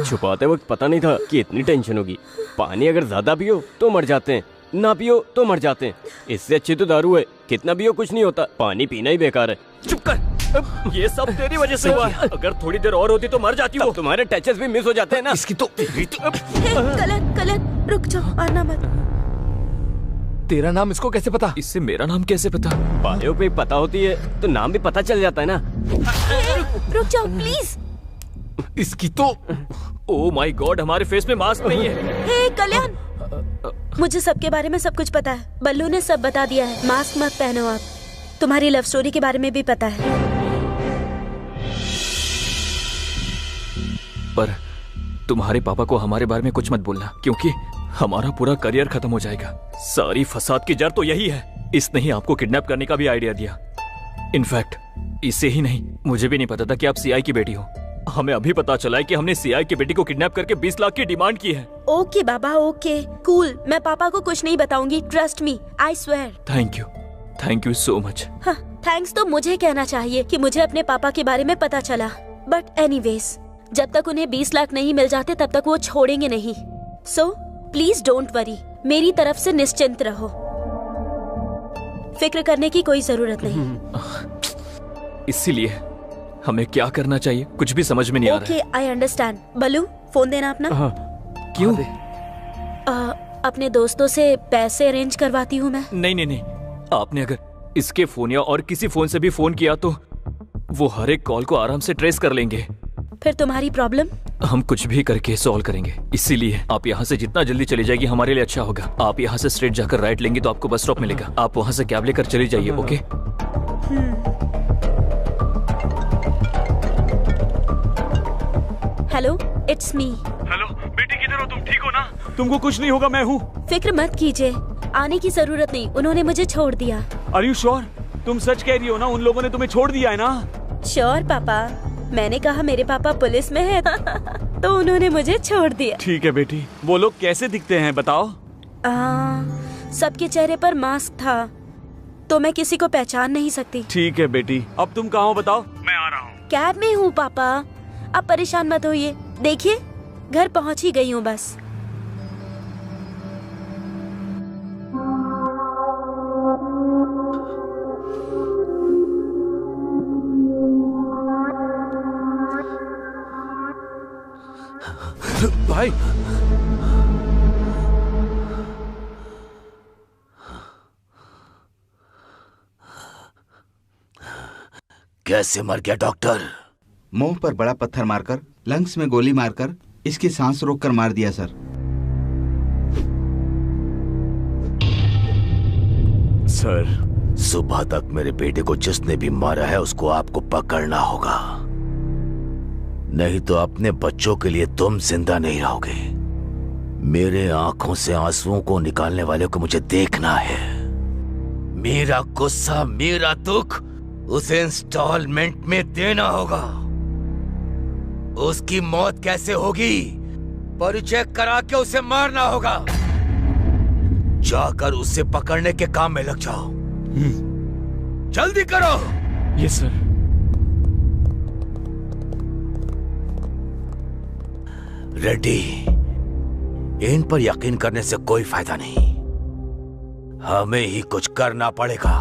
छुपाते वक्त पता नहीं था कि इतनी टेंशन होगी। पानी अगर ज्यादा पियो तो मर जाते हैं, ना पियो तो मर जाते हैं। इससे अच्छी तो दारू है, कितना पियो कुछ नहीं होता। पानी पीना ही बेकार है। चुप कर, ये सब तेरी वजह से हुआ। अगर थोड़ी देर और होती तो मर जाती हो। तुम्हारे टचेस भी मिस हो जाते हैं ना। इसकी तो कलन रुक जाओ, आना मत। तेरा नाम इसको कैसे पता? इससे मेरा नाम कैसे पता? बायो पे पता होती है तो नाम भी पता चल जाता है ना। रुक जाओ प्लीज। इसकी तो ओह माय गॉड, हमारे फेस में मास्क नहीं है। हे कल्याण, मुझे सबके बारे में सब कुछ पता है। बल्लू ने सब बता दिया है। मास्क मत पहनो आप। तुम्हारी लव स्टोरी के बारे में भी पता है। पर तुम्हारे पापा को हमारे बारे में कुछ मत बोलना, क्योंकि हमारा पूरा करियर खत्म हो जाएगा। सारी फसाद की जड़ तो यही है। इसने ही आपको किडनैप करने का भी आइडिया दिया। इनफैक्ट इसे ही नहीं, मुझे भी नहीं पता था कि आप सीआई की बेटी हो। हमें अभी पता चला है कि हमने सीआई की बेटी को किडनैप करके 20 लाख की डिमांड की है। ओके बाबा, ओके कूल। मैं पापा को कुछ नहीं बताऊंगी, trust me, I swear. Thank you so much. हाँ, थैंक्स तो मुझे कहना चाहिए कि मुझे अपने पापा के बारे में पता चला। बट एनीवेज, जब तक उन्हें 20 लाख नहीं मिल जाते तब तक वो छोड़ेंगे नहीं। सो प्लीज डोंट वरी, मेरी तरफ से निश्चिंत रहो। फिक्र करने की कोई जरूरत नहीं। इसीलिए हमें क्या करना चाहिए कुछ भी समझ में नहीं आ रहा है। Okay, I understand. Ballu, phone देना अपना। क्यों? अपने दोस्तों से पैसे अरेंज करवाती हूँ मैं। नहीं, आपने अगर इसके फोन या और किसी फोन से भी फोन किया तो वो हर एक कॉल को आराम से ट्रेस कर लेंगे। फिर तुम्हारी प्रॉब्लम? हम कुछ भी करके सॉल्व करेंगे। इसीलिए आप यहाँ से जितना जल्दी चली जाएगी हमारे लिए अच्छा होगा। आप यहाँ से स्ट्रेट जाकर राइट लेंगे तो आपको बस स्टॉप मिलेगा। आप वहाँ से कैब लेकर चली जाइए। Okay? Hello, it's me. Hello बेटी, किधर हो तुम? ठीक हो ना? तुमको कुछ नहीं होगा, मैं हूँ। फिक्र मत कीजिए, आने की जरूरत नहीं, उन्होंने मुझे छोड़ दिया। Are you sure? तुम सच कह रही हो ना? उन लोगों ने तुम्हें छोड़ दिया है ना? श्योर पापा, मैंने कहा मेरे पापा पुलिस में है तो उन्होंने मुझे छोड़ दिया। ठीक है बेटी। वो लोग कैसे दिखते हैं बताओ? सबके चेहरे पर मास्क था तो मैं किसी को पहचान नहीं सकती। ठीक है बेटी, अब तुम कहाँ हो बताओ? मैं आ रहा हूँ। कैब में हूँ पापा, अब परेशान मत होइए। देखिए घर पहुँच ही गई हूँ बस। भाई, कैसे मर गया डॉक्टर? मुंह पर बड़ा पत्थर मारकर, लंग्स में गोली मारकर, इसकी सांस रोककर मार दिया सर। सर, सुबह तक मेरे बेटे को जिसने भी मारा है उसको आपको पकड़ना होगा, नहीं तो अपने बच्चों के लिए तुम जिंदा नहीं रहोगे। मेरे आंखों से आंसुओं को निकालने वाले को मुझे देखना है। मेरा गुस्सा, मेरा दुख उसे इंस्टॉलमेंट में देना होगा। उसकी मौत कैसे होगी? परिचय करा के उसे मारना होगा। जाकर उसे पकड़ने के काम में लग जाओ। जल्दी करो। Yes sir. रेड्डी, इन पर यकीन करने से कोई फायदा नहीं, हमें ही कुछ करना पड़ेगा।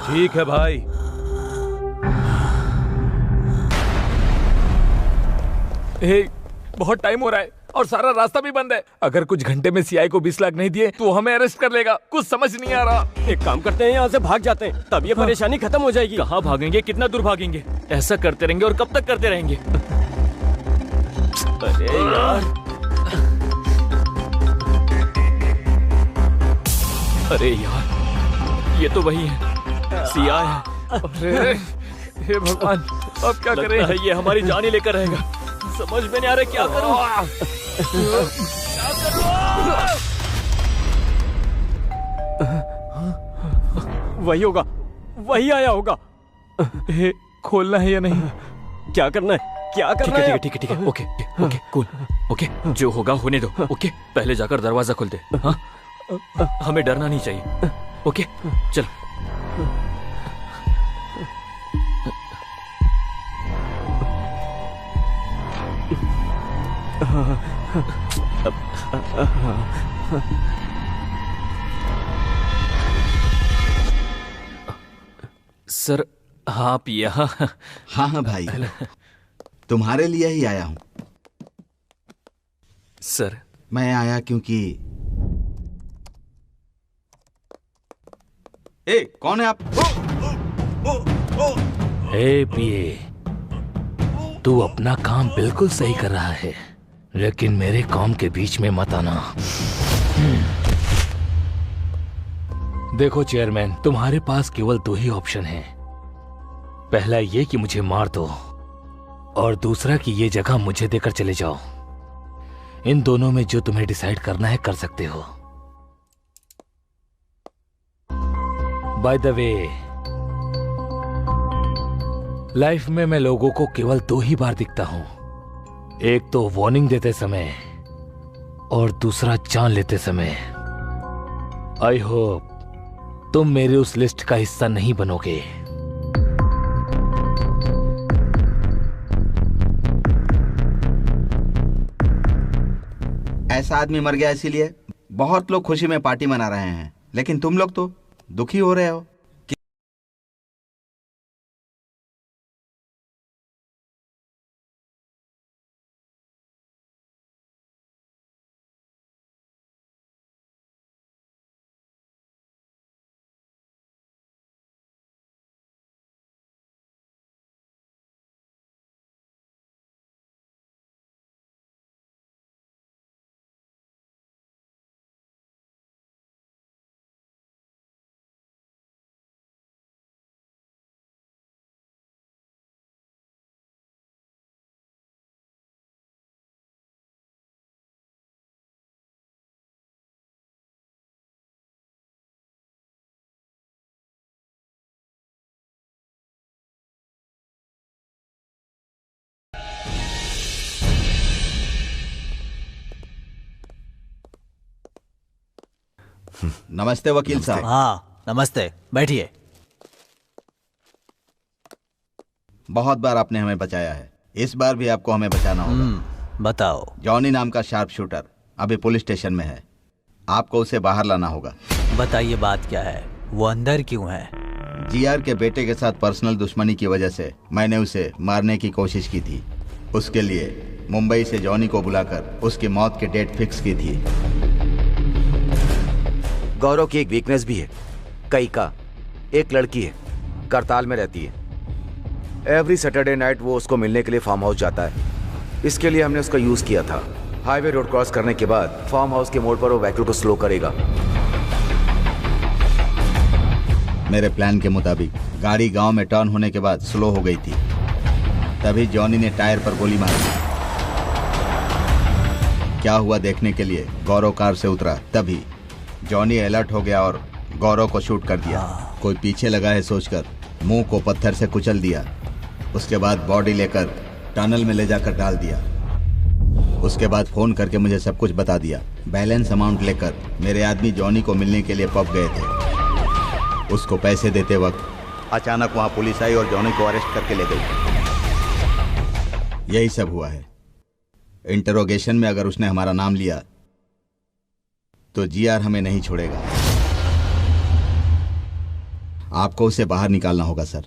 ठीक है भाई। बहुत टाइम हो रहा है और सारा रास्ता भी बंद है। अगर कुछ घंटे में सीआई को 20 लाख नहीं दिए तो हमें अरेस्ट कर लेगा। कुछ समझ नहीं आ रहा। एक काम करते हैं, यहाँ से भाग जाते हैं, तब ये परेशानी खत्म हो जाएगी। कहाँ भागेंगे? कितना दूर भागेंगे? ऐसा करते रहेंगे और कब तक करते रहेंगे? अरे यार, अरे यार, ये तो वही है, सीआई है। अरे हे भगवान, अब क्या करें? लगता है ये हमारी जान ही लेकर रहेगा। समझ में नहीं आ रहा क्या करूं। वही होगा, वही आया होगा। खोलना है या नहीं? क्या करना है? क्या करना है? ठीक है, ओके, कूल, ओके, जो होगा होने दो। ओके, पहले जाकर दरवाजा खोल दे। हाँ, हमें डरना नहीं चाहिए। ओके, चलो। सर, आप यहाँ? हाँ भाई, तुम्हारे लिए ही आया हूँ। सर, मैं आया क्योंकि कौन है आप? पीए, तू अपना काम बिल्कुल सही कर रहा है, लेकिन मेरे काम के बीच में मत आना। देखो चेयरमैन, तुम्हारे पास केवल 2 ही ऑप्शन हैं। पहला ये कि मुझे मार दो, और दूसरा कि ये जगह मुझे देकर चले जाओ। इन दोनों में जो तुम्हें डिसाइड करना है कर सकते हो। बाय द वे, लाइफ में मैं लोगों को केवल 2 ही बार दिखता हूं, एक तो वार्निंग देते समय और दूसरा जान लेते समय। आई होप तुम मेरे उस लिस्ट का हिस्सा नहीं बनोगे। ऐसा आदमी मर गया इसीलिए बहुत लोग खुशी में पार्टी मना रहे हैं, लेकिन तुम लोग तो दुखी हो रहे हो? नमस्ते वकील साहब। हाँ नमस्ते, बैठिए। बहुत बार आपने हमें बचाया है, इस बार भी आपको हमें बचाना होगा। बताओ। जॉनी नाम का शार्प शूटर अभी पुलिस स्टेशन में है, आपको उसे बाहर लाना होगा। बताइए बात क्या है, वो अंदर क्यों है? जीआर के बेटे के साथ पर्सनल दुश्मनी की वजह से मैंने उसे मारने की कोशिश की थी। उसके लिए मुंबई से जॉनी को बुलाकर उसकी मौत की डेट फिक्स की थी। गौरव की एक वीकनेस भी है, कई का एक लड़की है, करताल में रहती है। एवरी सैटरडे नाइट वो उसको मिलने के लिए फार्म हाउस जाता है। इसके लिए हमने उसका यूज किया था। हाईवे रोड क्रॉस करने के बाद फार्म हाउस के मोड़ पर वो व्हीकल को स्लो करेगा। मेरे प्लान के मुताबिक गाड़ी गांव में टर्न होने के बाद स्लो हो गई थी, तभी जॉनी ने टायर पर गोली मार दी। क्या हुआ देखने के लिए गौरव कार से उतरा, तभी जॉनी अलर्ट हो गया और गौरव को शूट कर दिया। कोई पीछे लगा है सोचकर मुंह को पत्थर से कुचल दिया। उसके बाद बॉडी लेकर टनल में ले जाकर डाल दिया। उसके बाद फोन करके मुझे सब कुछ बता दिया। बैलेंस अमाउंट लेकर मेरे आदमी जॉनी को मिलने के लिए पब गए थे। उसको पैसे देते वक्त अचानक वहां पुलिस आई और जॉनी को अरेस्ट करके ले गई। यही सब हुआ है। इंटरोगेशन में अगर उसने हमारा नाम लिया तो जीआर हमें नहीं छोड़ेगा। आपको उसे बाहर निकालना होगा सर।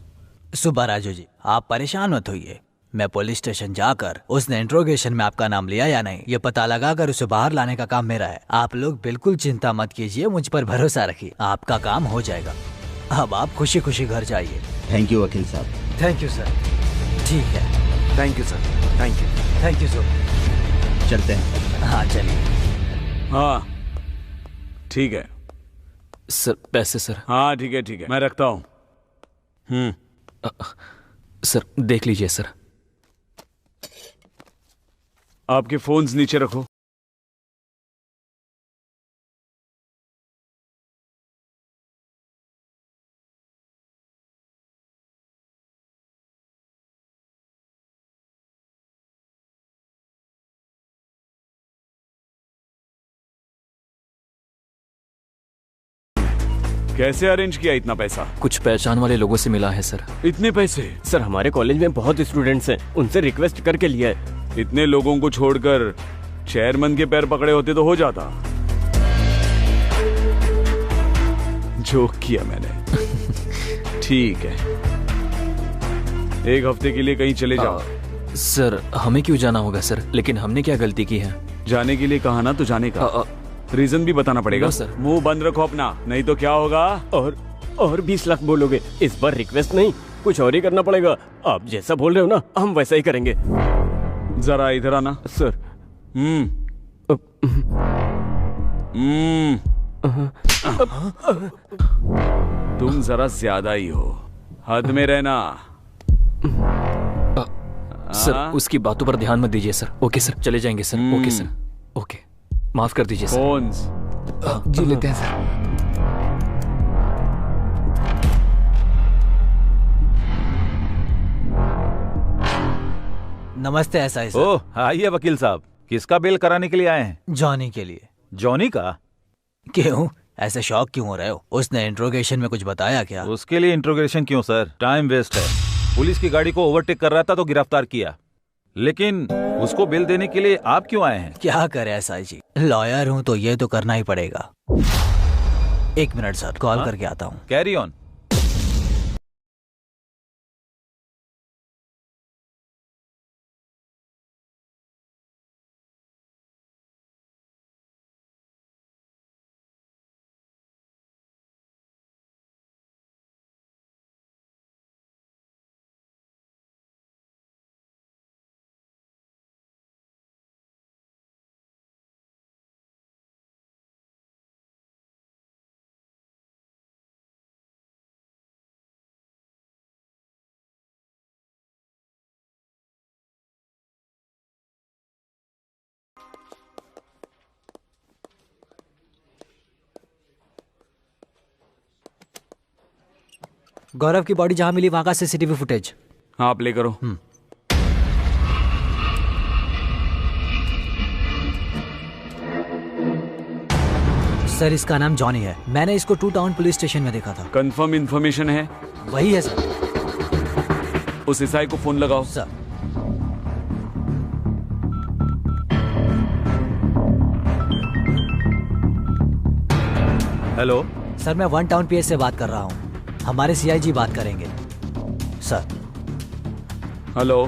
सुब्बा राजू जी, आप परेशान मत होइए। मैं पुलिस स्टेशन जाकर उसने इंट्रोगेशन में आपका नाम लिया या नहीं ये पता लगाकर उसे बाहर लाने का काम मेरा है। आप लोग बिल्कुल चिंता मत कीजिए, मुझ पर भरोसा रखिए, आपका काम हो जाएगा। अब आप खुशी खुशी घर जाइए। थैंक यू वकील साहब। Thank you sir. ठीक है, thank you sir. Thank you. Thank you sir. चलते हैं। हाँ चलिए। हाँ ठीक है सर। पैसे सर। हाँ ठीक है मैं रखता हूँ। सर देख लीजिए सर। आपके फोन्स नीचे रखो। कैसे अरेंज किया इतना पैसा? कुछ पहचान वाले लोगों से मिला है सर। इतने पैसे? सर हमारे कॉलेज में बहुत स्टूडेंट्स हैं, उनसे रिक्वेस्ट करके लिया है। इतने लोगों को छोड़कर चेयरमैन के पैर पकड़े होते तो हो जाता। जोक किया मैंने। ठीक है, एक हफ्ते के लिए कहीं चले जाओ। सर हमें क्यों जाना होगा सर? लेकिन हमने क्या गलती की है? जाने के लिए कहा ना तो जाने का रीजन भी बताना पड़ेगा। सर मुंह बंद रखो अपना, नहीं तो क्या होगा? और 20 लाख बोलोगे? इस बार रिक्वेस्ट नहीं, कुछ और ही करना पड़ेगा। आप जैसा बोल रहे हो ना हम वैसा ही करेंगे। जरा इधर आना। सर। तुम जरा ज्यादा ही हो, हद में रहना। सर उसकी बातों पर ध्यान मत दीजिए सर। ओके सर, चले जाएंगे सर। ओके सर, ओके, माफ कर दीजिए सर। फोन्स जी लेते हैं सर। नमस्ते एसआई सर। ओह आइए वकील साहब, किसका बेल कराने के लिए आए हैं? जॉनी के लिए। जॉनी का? क्यों ऐसे शॉक क्यों हो रहे हो? उसने इंट्रोगेशन में कुछ बताया क्या? उसके लिए इंट्रोगेशन क्यों सर, टाइम वेस्ट है। पुलिस की गाड़ी को ओवरटेक कर रहा था तो गिरफ्तार किया, लेकिन उसको बेल देने के लिए आप क्यों आए हैं? क्या करे एसआई जी, लॉयर हूँ तो ये तो करना ही पड़ेगा। एक मिनट सर, कॉल करके आता हूँ। Carry on. गौरव की बॉडी जहां मिली वहां का सीसीटीवी फुटेज। हाँ, प्ले करो। सर इसका नाम जॉनी है, मैंने इसको 2 टाउन पुलिस स्टेशन में देखा था। कंफर्म इंफॉर्मेशन है? वही है सर। उस ईसाई को फोन लगाओ। सर हेलो सर, मैं 1 टाउन पीएस से बात कर रहा हूँ, हमारे सीआईजी बात करेंगे सर। हेलो।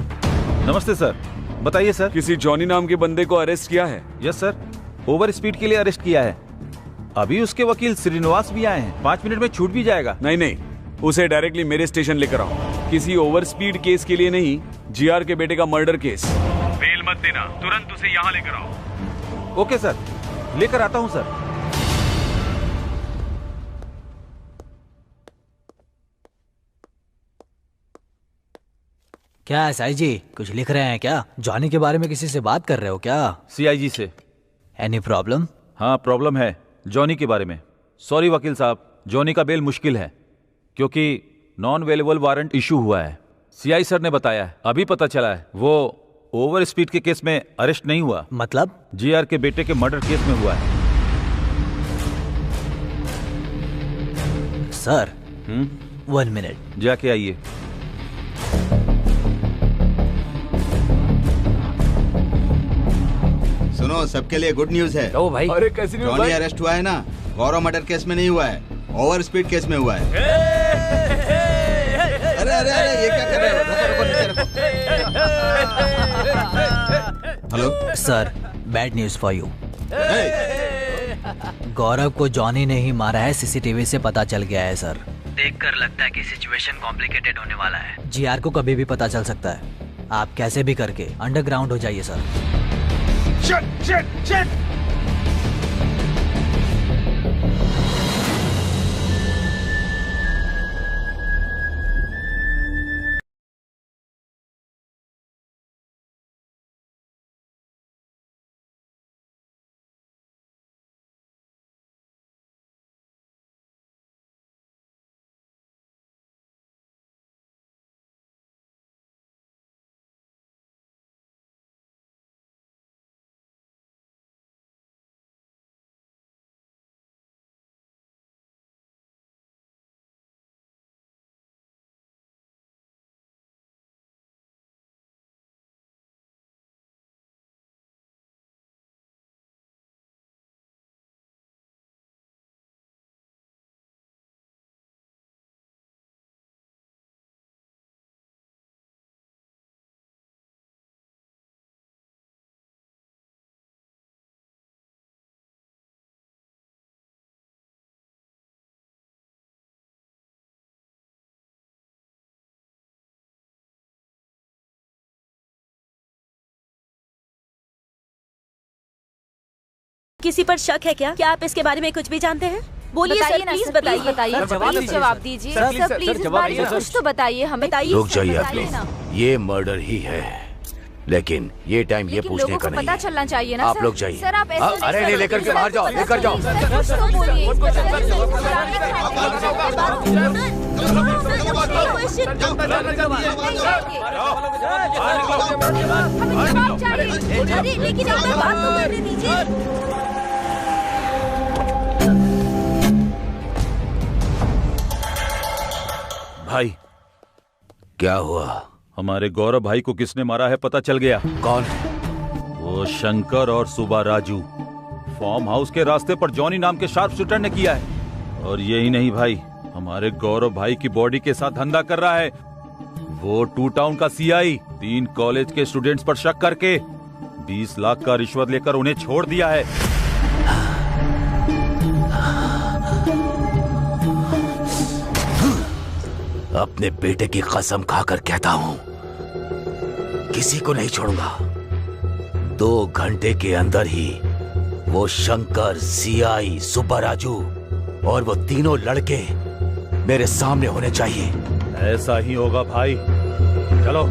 नमस्ते सर, बताइए सर। किसी जॉनी नाम के बंदे को अरेस्ट किया है? यस सर, ओवर स्पीड के लिए अरेस्ट किया है। अभी उसके वकील श्रीनिवास भी आए हैं, 5 मिनट में छूट भी जाएगा। नहीं, उसे डायरेक्टली मेरे स्टेशन लेकर आओ। किसी ओवर स्पीड केस के लिए नहीं, जीआर के बेटे का मर्डर केस। बेल मत देना, तुरंत उसे यहाँ लेकर आओ। ओके सर, लेकर आता हूँ सर। क्या एसआई जी कुछ लिख रहे हैं क्या? जॉनी के बारे में किसी से बात कर रहे हो क्या? सीआईजी से। Any problem? हाँ, प्रॉब्लम है जॉनी के बारे में। सॉरी वकील साहब, जॉनी का बेल मुश्किल है क्योंकि नॉन अवेलेबल वारंट इशू हुआ है। सीआई सर ने बताया है, अभी पता चला है वो ओवर स्पीड के केस में अरेस्ट नहीं हुआ। मतलब? जीआर के बेटे के मर्डर केस में हुआ है। Sir 1 minute. जाके आइए। सुनो, सबके लिए गुड न्यूज है। ओ भाई। अरे कैसी न्यूज़ जॉनी भाई? अरेस्ट हुआ है ना, गौरव मर्डर केस में नहीं हुआ है, ओवर स्पीड केस में हुआ है। अरे अरे अरे, ये क्या कर रहे हो? Hello sir, bad news for you. Gaurav को जॉनी ने ही मारा है, सीसीटीवी से पता चल गया है सर। देखकर लगता है कि सिचुएशन कॉम्प्लिकेटेड होने वाला है। जीआर को कभी भी पता चल सकता है। आप कैसे भी करके अंडरग्राउंड हो जाइए सर। Shit! किसी पर शक है क्या? क्या आप इसके बारे में कुछ भी जानते हैं? बोलिए सर, प्लीज बताइए। जवाब दीजिए सर, प्लीज इस बारे में कुछ तो बताइए हमें। रुक जाइए प्लीज, ये मर्डर ही है, लेकिन ये टाइम ये पूछने का नहीं पता चलना चाहिए ना। आप लोग जाइए। सर आप ऐसे अरे नहीं, लेकर के बाहर जाओ, लेकर जाओ। कुछ तो बोलिए। अरे लेकिन आप बात तो करने दीजिए। भाई क्या हुआ? हमारे गौरव भाई को किसने मारा है पता चल गया। कौन? वो शंकर और सुबा राजू। फार्म हाउस के रास्ते पर जॉनी नाम के शार्प शूटर ने किया है। और यही नहीं भाई, हमारे गौरव भाई की बॉडी के साथ धंधा कर रहा है। वो 2 टाउन का सीआई 3 कॉलेज के स्टूडेंट्स पर शक करके 20 लाख का रिश्वत लेकर उन्हें छोड़ दिया है। अपने बेटे की कसम खाकर कहता हूं, किसी को नहीं छोड़ूंगा। 2 घंटे के अंदर ही वो शंकर, सीआई, सुब्बा राजू और वो तीनों लड़के मेरे सामने होने चाहिए। ऐसा ही होगा भाई, चलो।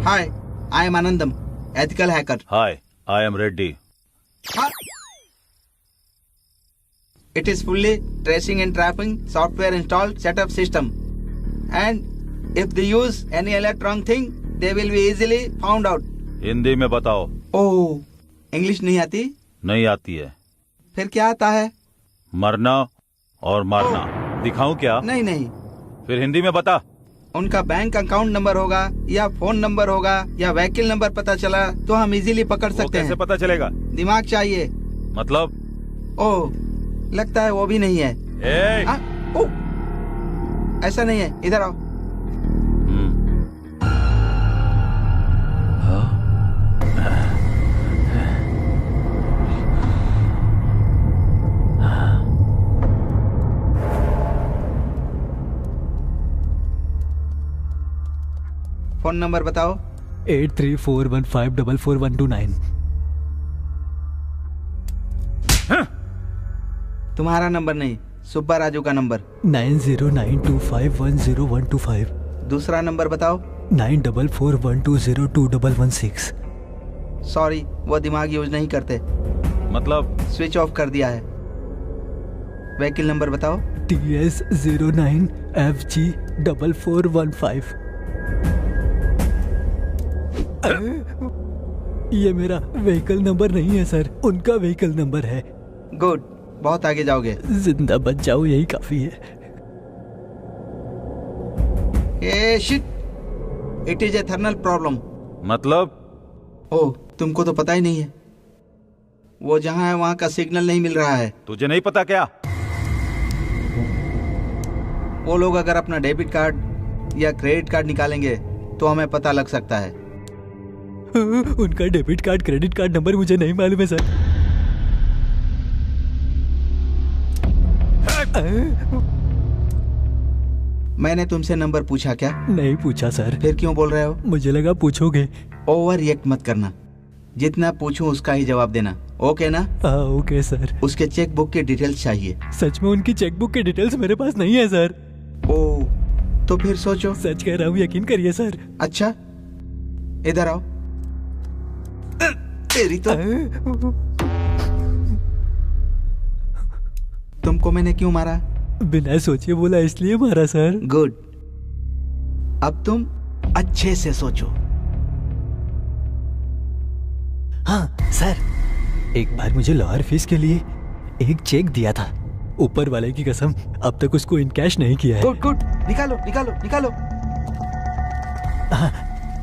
Hi, I am Anandam, ethical hacker. Hi, I am Reddy. It is fully tracing and trapping software installed setup system. And if they use any electronic thing, they will be easily found out. Hindi में बताओ। ओह, English नहीं आती? नहीं आती है। फिर क्या आता है? मरना और मारना। दिखाऊं क्या? नहीं नहीं। फिर हिंदी में बता। उनका बैंक अकाउंट नंबर होगा या फोन नंबर होगा या व्हीकल नंबर पता चला तो हम इजीली पकड़ सकते हैं। कैसे पता चलेगा? दिमाग चाहिए। मतलब? ओह, लगता है वो भी नहीं है। ऐसा नहीं है, इधर आओ। फोन नंबर बताओ। 8341544129। तुम्हारा नंबर नहीं, सुब्बा राजू का नंबर। 9092510125। दूसरा नंबर बताओ। 9441202116। सॉरी, वो दिमाग यूज नहीं करते। मतलब? स्विच ऑफ कर दिया है। व्हीकल नंबर बताओ। TS09FG4415। ये मेरा व्हीकल नंबर नहीं है सर, उनका व्हीकल नंबर है। गुड, बहुत आगे जाओगे। जिंदा बच जाओ, यही काफी है। Ah shit, it is a thermal problem. मतलब? ओह, तुमको तो पता ही नहीं है। वो जहाँ है वहाँ का सिग्नल नहीं मिल रहा है। तुझे नहीं पता क्या? वो लोग अगर अपना डेबिट कार्ड या क्रेडिट कार्ड निकालेंगे तो हमें पता लग सकता है। उनका debit card, credit card number मुझे नहीं मालूम है सर। मैंने तुमसे नंबर पूछा क्या? नहीं पूछा सर। फिर क्यों बोल रहे हो? मुझे लगा पूछोगे। ओवर रिएक्ट मत करना, जितना पूछूं उसका ही जवाब देना, ओके ना? हाँ ओके सर। उसके चेक बुक की डिटेल्स चाहिए। सच में उनकी चेक बुक की डिटेल्स मेरे पास नहीं है सर। ओह, तो फिर सोचो। सच कह रहा हूँ, यकीन करिए सर। अच्छा, इधर आओ। तेरी तो। तुमको मैंने क्यों मारा? बिना सोचे बोला इसलिए मारा सर। गुड, अब तुम अच्छे से सोचो। हाँ सर, एक बार मुझे लॉयर फीस के लिए एक चेक दिया था। ऊपर वाले की कसम, अब तक उसको इन कैश नहीं किया है। गुड गुड, निकालो निकालो निकालो। हाँ,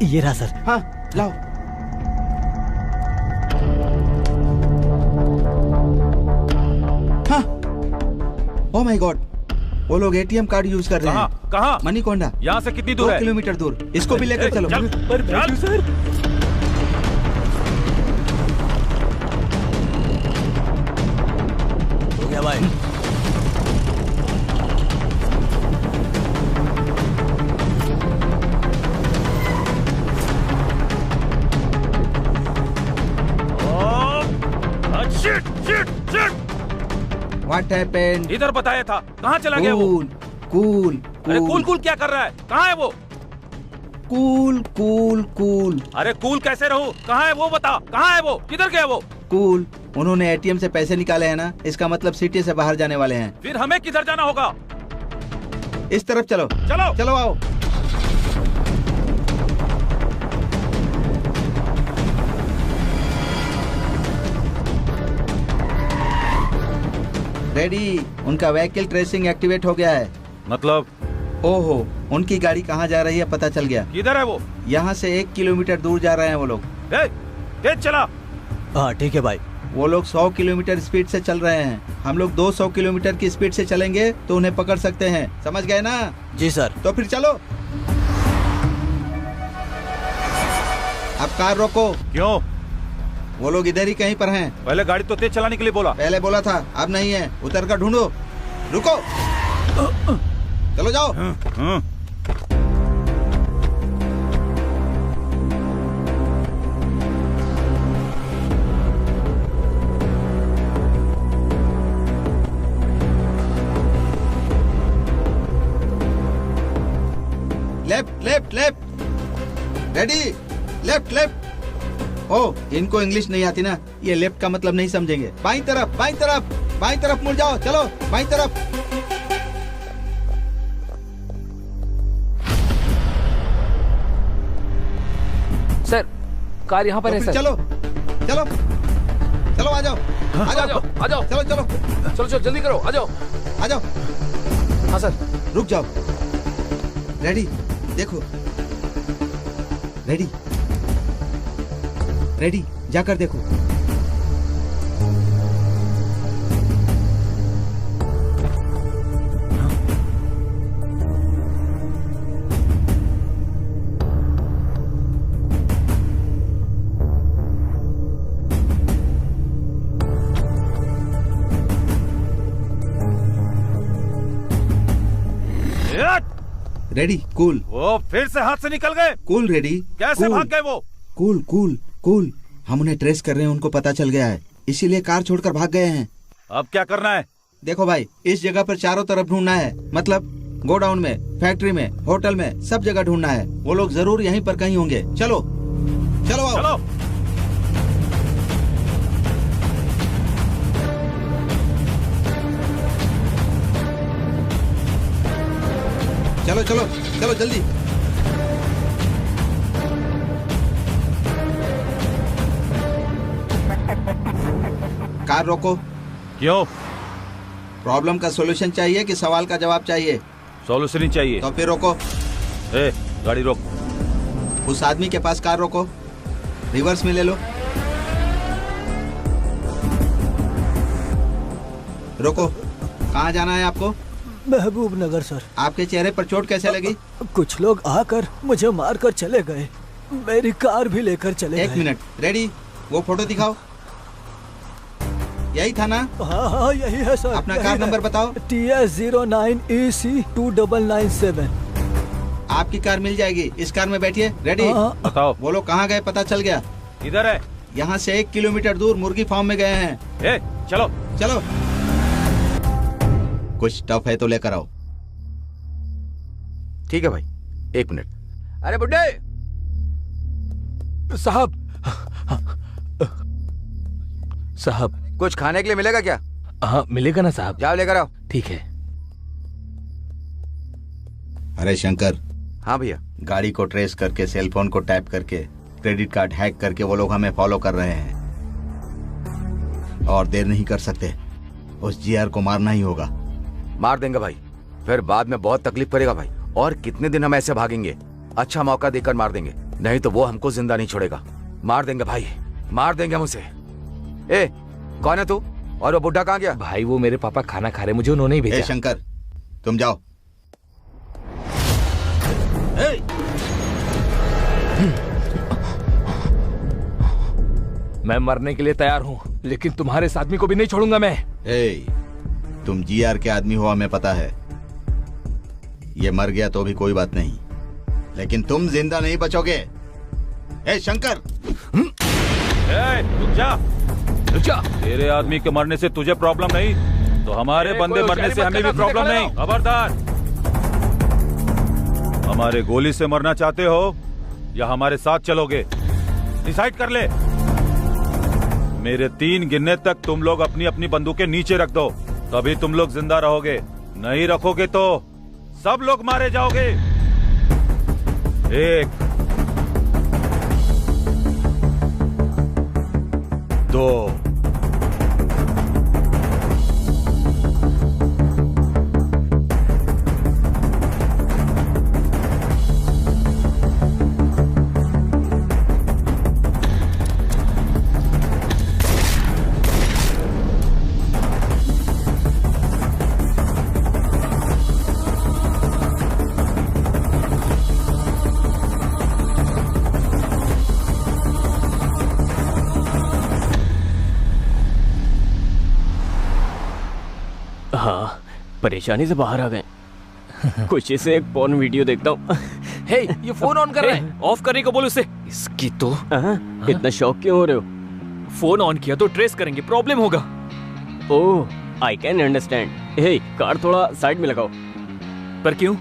ये रहा सर। हाँ लाओ। हाँ, ओह माय गॉड, वो लोग एटीएम कार्ड यूज कर रहे हैं। कहाँ? मणिकोंडा। यहाँ से कितनी दूर है? 2 किलोमीटर दूर। इसको भी लेकर चलो। पर सर, हो गया भाई। What happened? इधर बताया था, कहाँ चला गया वो? कूल। अरे कूल कूल क्या कर रहा है? कहाँ है वो? Cool cool cool. अरे कूल कैसे रहूं? कहाँ है वो? बता, कहाँ है वो? किधर गया वो? कूल, उन्होंने एटीएम से पैसे निकाले हैं ना, इसका मतलब सिटी से बाहर जाने वाले हैं। फिर हमें किधर जाना होगा? इस तरफ चलो। चलो चलो आओ। रेडी, उनका व्हीकल ट्रेसिंग एक्टिवेट हो गया है। मतलब? ओहो, उनकी गाड़ी कहाँ जा रही है पता चल गया। किधर है वो? यहाँ से 1 किलोमीटर दूर जा रहे हैं वो लोग। तेज चला। हाँ ठीक है भाई। वो लोग 100 किलोमीटर स्पीड से चल रहे हैं, हम लोग 200 किलोमीटर की स्पीड से चलेंगे तो उन्हें पकड़ सकते हैं, समझ गए ना? जी सर। तो फिर चलो। अब कार रोको। क्यों? वो लोग इधर ही कहीं पर हैं। पहले गाड़ी तो तेज चलाने के लिए बोला। पहले बोला था, अब नहीं है। उतर कर ढूंढो। रुको, चलो जाओ। Left left left, ready, left left. Oh, इनको इंग्लिश नहीं आती ना, ये लेफ्ट का मतलब नहीं समझेंगे। बाईं तरफ, बाईं तरफ, बाईं तरफ मुड़ जाओ, चलो बाईं तरफ। सर, कार यहाँ पर है सर। चलो चलो चलो, आ जाओ आ जाओ आ जाओ, चलो चलो चलो चलो, जल्दी करो, आ जाओ आ जाओ। हाँ सर। रुक जाओ। रेडी, देखो, रेडी रेडी, जाकर देखो। Ready, cool. वो फिर से हाथ से निकल गए। Cool ready. कैसे भाग गए वो? कूल कूल कूल, हम उन्हें ट्रेस कर रहे हैं, उनको पता चल गया है, इसीलिए कार छोड़कर भाग गए हैं। अब क्या करना है? देखो भाई, इस जगह पर चारों तरफ ढूंढना है, मतलब गोडाउन में, फैक्ट्री में, होटल में, सब जगह ढूंढना है। वो लोग जरूर यहीं पर कहीं होंगे। चलो चलो आओ। चलो। चलो चलो चलो जल्दी। कार रोको। क्यों? प्रॉब्लम का सॉल्यूशन चाहिए कि सवाल का जवाब चाहिए? सॉल्यूशन ही चाहिए। तो फिर रोको। गाड़ी रोक। उस आदमी के पास कार रोको, रिवर्स में ले लो। रोको। कहाँ जाना है आपको? महबूब नगर सर। आपके चेहरे पर चोट कैसे लगी? कुछ लोग आकर मुझे मारकर चले गए, मेरी कार भी लेकर चले गए। 1 मिनट, रेडी, वो फोटो दिखाओ। यही था ना? हाँ हाँ यही है सर। अपना कार नंबर बताओ। TS09EC2997। आपकी कार मिल जाएगी, इस कार में बैठिए। रेडी? बताओ। वो लोग कहाँ गए पता चल गया। इधर है। यहाँ से 1 किलोमीटर दूर मुर्गी फार्म में गए हैं। चलो चलो। कुछ टफ है तो लेकर आओ। ठीक है भाई, 1 मिनट। अरे बुड्ढे साहब, साहब कुछ खाने के लिए मिलेगा क्या? हाँ मिलेगा ना साहब। जाओ लेकर आओ। ठीक है। अरे शंकर। हाँ भैया। गाड़ी को ट्रेस करके, सेल फोन को टैप करके, क्रेडिट कार्ड हैक करके वो लोग हमें फॉलो कर रहे हैं, और देर नहीं कर सकते। उस जीआर को मारना ही होगा। मार देंगे भाई, फिर बाद में बहुत तकलीफ करेगा भाई। और कितने दिन हम ऐसे भागेंगे? अच्छा मौका देकर मार देंगे, नहीं तो वो हमको जिंदा नहीं छोड़ेगा। मार देंगे भाई, मार देंगे हम उसे। कौन है तू? और वो बुढ़ा कहाँ गया? भाई वो मेरे पापा खाना खा रहे, मुझे उन्होंने ही भेजा। शंकर तुम जाओ। मैं मरने के लिए तैयार हूँ, लेकिन तुम्हारे इस आदमी को भी नहीं छोड़ूंगा मैं। तुम जीआर के आदमी हो, हमें पता है। ये मर गया तो भी कोई बात नहीं, लेकिन तुम जिंदा नहीं बचोगे। शंकर रुक जा, रुक जा। तेरे आदमी के मरने से तुझे प्रॉब्लम नहीं, तो हमारे बंदे मरने से हमें भी प्रॉब्लम नहीं। खबरदार। हमारे गोली से मरना चाहते हो या हमारे साथ चलोगे? डिसाइड कर ले। मेरे 3 गिनने तक तुम लोग अपनी अपनी बंदूकें नीचे रख दो, तभी तुम लोग जिंदा रहोगे। नहीं रखोगे तो सब लोग मारे जाओगे। 1 2 हाँ, परेशानी से बाहर आ गए। खुशी से एक पॉर्न वीडियो देखता हूँ। हे, ये फोन ऑन कर रहा है। ऑफ करने को बोल उसे। इसकी तो इतना शौक क्यों हो रहे हो? फोन ऑन किया तो ट्रेस करेंगे, प्रॉब्लम होगा। Oh, I can understand. Hey, car थोड़ा साइड में लगाओ। पर क्यों?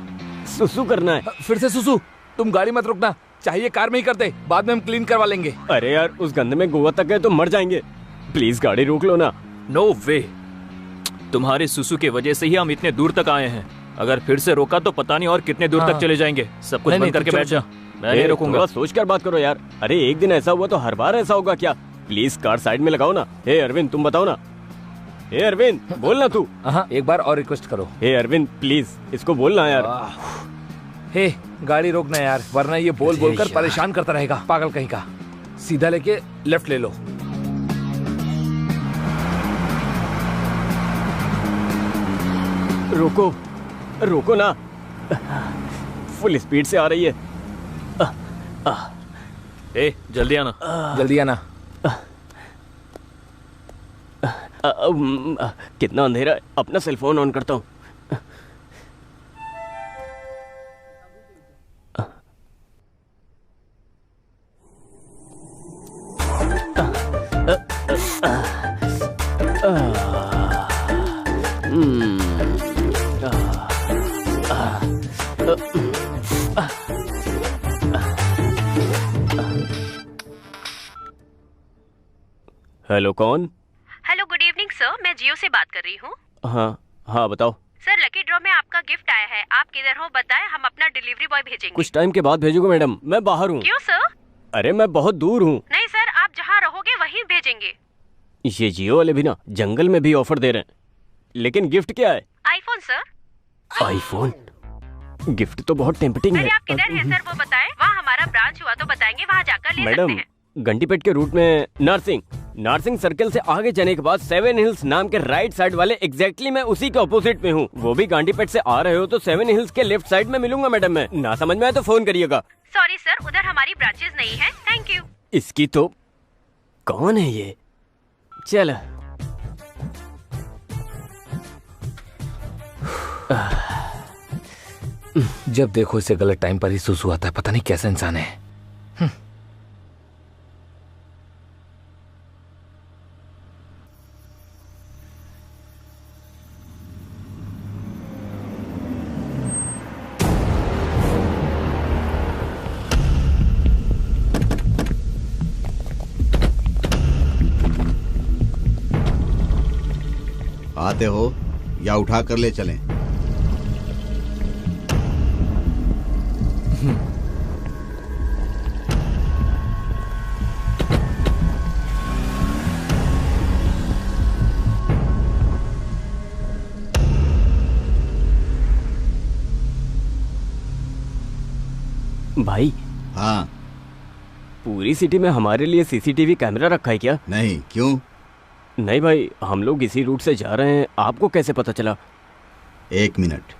सुसु करना है। फिर से सुसु? तुम गाड़ी मत रुकना, चाहिए कार में ही करते, बाद में हम क्लीन करवा लेंगे। अरे यार, उस गंदे में गोवा तक गए तो मर जाएंगे। प्लीज गाड़ी रोक लो ना। नो वे, तुम्हारे सुसु के वजह से ही हम इतने दूर तक आए हैं। अगर फिर से रोका तो पता नहीं और कितने दूर तक चले जाएंगे। सब कुछ बंद करके बैठ जा, मैं नहीं रोकूंगा। सोच कर बात करो यार। अरे एक दिन ऐसा हुआ तो हर बार ऐसा होगा क्या? प्लीज कार साइड में लगाओ ना। हे अरविंद, तुम बताओ ना। हे अरविंद, बोलना तू। एक बार और रिक्वेस्ट करो। हे अरविंद, प्लीज इसको बोलना यार। हे, गाड़ी रोकना यार, वरना ये बोल बोल कर परेशान करता रहेगा, पागल कहीं का। सीधा लेके लेफ्ट ले लो। रोको, रोको ना। फुल स्पीड से आ रही है। ए, जल्दी आना। जल्दी आना। कितना अंधेरा है। अपना सेल फोन ऑन करता हूँ। हेलो, कौन? हेलो, गुड इवनिंग सर, मैं जियो से बात कर रही हूँ। हाँ बताओ। सर, लकी ड्रॉ में आपका गिफ्ट आया है। आप किधर हो बताएं, हम अपना डिलीवरी बॉय भेजेंगे। कुछ टाइम के बाद भेजूंगा मैडम, मैं बाहर हूँ। क्यों सर? अरे मैं बहुत दूर हूँ। नहीं सर, आप जहाँ रहोगे वहीं भेजेंगे। ये जियो वाले भी ना जंगल में भी ऑफर दे रहे हैं। लेकिन गिफ्ट क्या है? IPhone sir. आईफोन? गिफ्ट तो बहुत टेम्पटिंग है। आप किधर हैं सर, वो बताएं। वहाँ हमारा ब्रांच हुआ तो बताएंगे, वहाँ जाकर ले सकते हैं। घंटीपेट के रूट में नार्सिंग सर्कल से आगे जाने के बाद 7 हिल्स नाम के राइट साइड वाले एग्जैक्टली मैं उसी के ऑपोजिट में हूँ। वो भी घंटीपेट से आ रहे हो तो 7 हिल्स के लेफ्ट साइड में मिलूंगा मैडम। मैं ना समझ में आए तो फोन करिएगा। सॉरी सर, उधर हमारी ब्रांचेस नहीं है। Thank you. इसकी तो कौन है ये? चल जब देखो इसे गलत टाइम पर ही सुसु आता है, पता नहीं कैसा इंसान है। आते हो या उठा कर ले चलें? भाई। हाँ। पूरी सिटी में हमारे लिए सीसीटीवी कैमरा रखा है क्या? नहीं, क्यों? नहीं भाई, हम लोग इसी रूट से जा रहे हैं, आपको कैसे पता चला? 1 मिनट।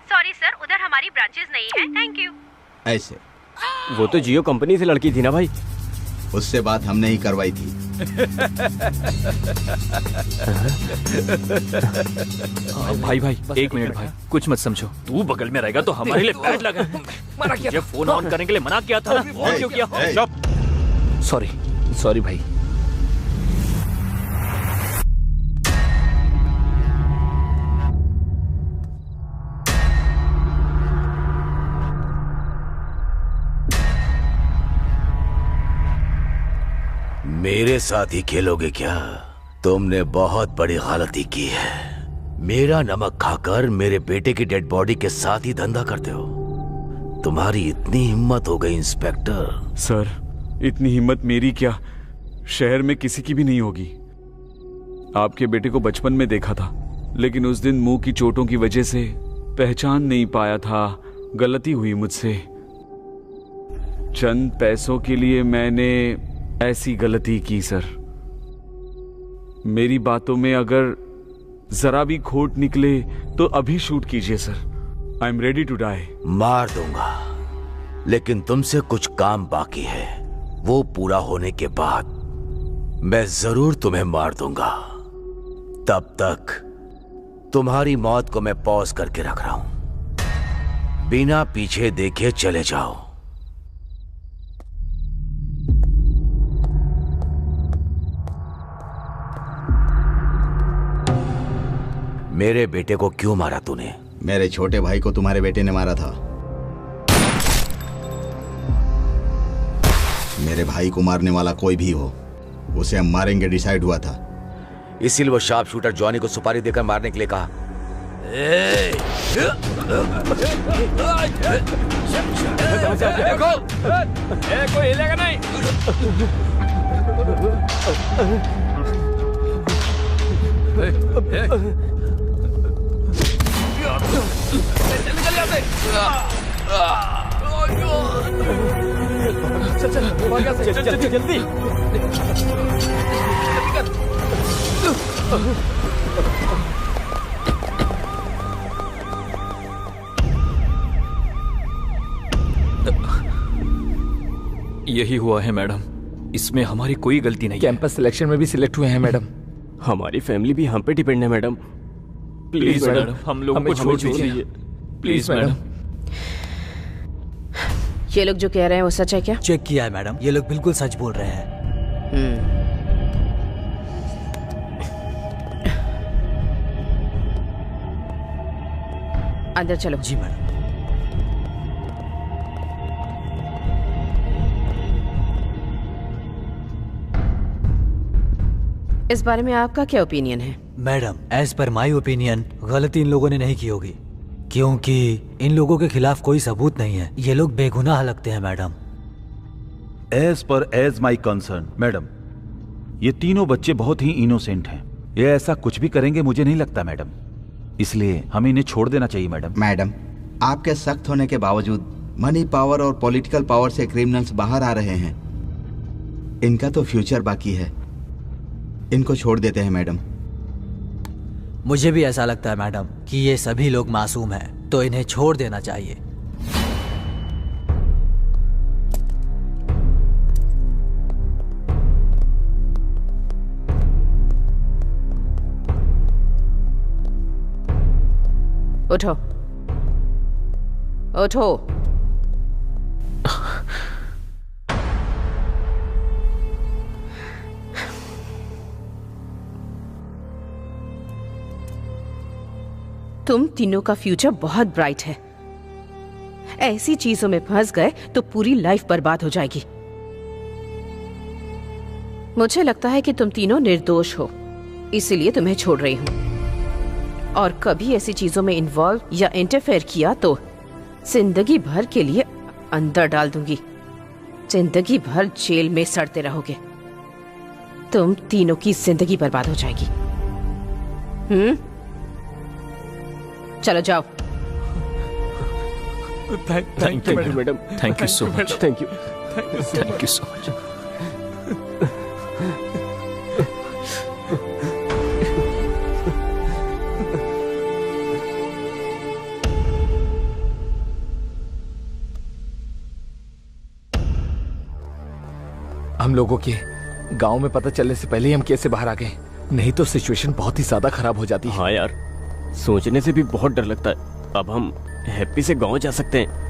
सॉरी सर, उधर हमारी ब्रांचेस नहीं है। Thank you. ऐसे? वो तो जियो कंपनी से लड़की थी ना भाई। उससे बात हमने ही करवाई थी। भाई 1 मिनट भाई, कुछ मत समझो। तू बगल में रहेगा तो हमारे लिए बैड लगा। मना किया, फोन ऑन करने के लिए मना किया था ना। ऑन क्यों किया? सॉरी भाई। मेरे साथ ही खेलोगे क्या? तुमने बहुत बड़ी गलती की है। मेरा नमक खाकर मेरे बेटे की डेड बॉडी के साथ ही धंधा करते हो। तुम्हारी इतनी हिम्मत हो गई इंस्पेक्टर। सर, इतनी हिम्मत मेरी क्या, शहर में किसी की भी नहीं होगी। आपके बेटे को बचपन में देखा था, लेकिन उस दिन मुंह की चोटों की वजह से पहचान नहीं पाया था। गलती हुई मुझसे। चंद पैसों के लिए मैंने ऐसी गलती की सर। मेरी बातों में अगर जरा भी खोट निकले तो अभी शूट कीजिए sir. I am ready to die. मार दूंगा, लेकिन तुमसे कुछ काम बाकी है। वो पूरा होने के बाद मैं जरूर तुम्हें मार दूंगा। तब तक तुम्हारी मौत को मैं पॉज करके रख रहा हूं। बिना पीछे देखे चले जाओ। मेरे बेटे को क्यों मारा तूने? मेरे छोटे भाई को तुम्हारे बेटे ने मारा था। मेरे भाई को मारने वाला कोई भी हो, उसे हम मारेंगे डिसाइड हुआ था। इसीलिए वो शार्प शूटर जॉनी को सुपारी देकर मारने के लिए कहा। देखो, कोई हिलेगा नहीं। निकल जाते। चल जल्दी। यही हुआ है मैडम, इसमें हमारी कोई गलती नहीं। कैंपस सिलेक्शन में भी सिलेक्ट हुए हैं मैडम। हमारी फैमिली भी हम पे डिपेंड है मैडम। प्लीज मैडम, हम लोगों को छोड़ दीजिए प्लीज मैडम। ये लोग जो कह रहे हैं वो सच है क्या? चेक किया है मैडम, ये लोग बिल्कुल सच बोल रहे हैं। अंदर चलो। जी मैडम। इस बारे में आपका क्या ओपिनियन है? Madam, as per my opinion गलती इन लोगों ने नहीं की होगी, क्योंकि इन लोगों के खिलाफ कोई सबूत नहीं है। ये लोग बेगुनाह लगते हैं madam. As my concern madam, ये तीनों बच्चे बहुत ही इनोसेंट हैं। ये ऐसा कुछ भी करेंगे मुझे नहीं लगता मैडम, इसलिए हमें इन्हें छोड़ देना चाहिए मैडम। मैडम, आपके सख्त होने के बावजूद मनी पावर और पॉलिटिकल पावर से क्रिमिनल्स बाहर आ रहे हैं। इनका तो फ्यूचर बाकी है, इनको छोड़ देते हैं मैडम। मुझे भी ऐसा लगता है मैडम कि ये सभी लोग मासूम हैं, तो इन्हें छोड़ देना चाहिए। उठो उठो। तुम तीनों का फ्यूचर बहुत ब्राइट है। ऐसी चीजों में फंस गए तो पूरी लाइफ बर्बाद हो जाएगी। मुझे लगता है कि तुम तीनों निर्दोष हो, इसीलिए तुम्हें छोड़ रही हूं। और कभी ऐसी चीजों में इन्वॉल्व या इंटरफेयर किया तो जिंदगी भर के लिए अंदर डाल दूंगी। जिंदगी भर जेल में सड़ते रहोगे। तुम तीनों की जिंदगी बर्बाद हो जाएगी। चलो जाओ। Thank you madam. Thank you so much. Thank you so much. हम लोगों के गांव में पता चलने से पहले ही हम कैसे बाहर आ गए, नहीं तो सिचुएशन बहुत ही ज्यादा खराब हो जाती है। हाँ यार, सोचने से भी बहुत डर लगता है। अब हम हैप्पी से गांव जा सकते हैं।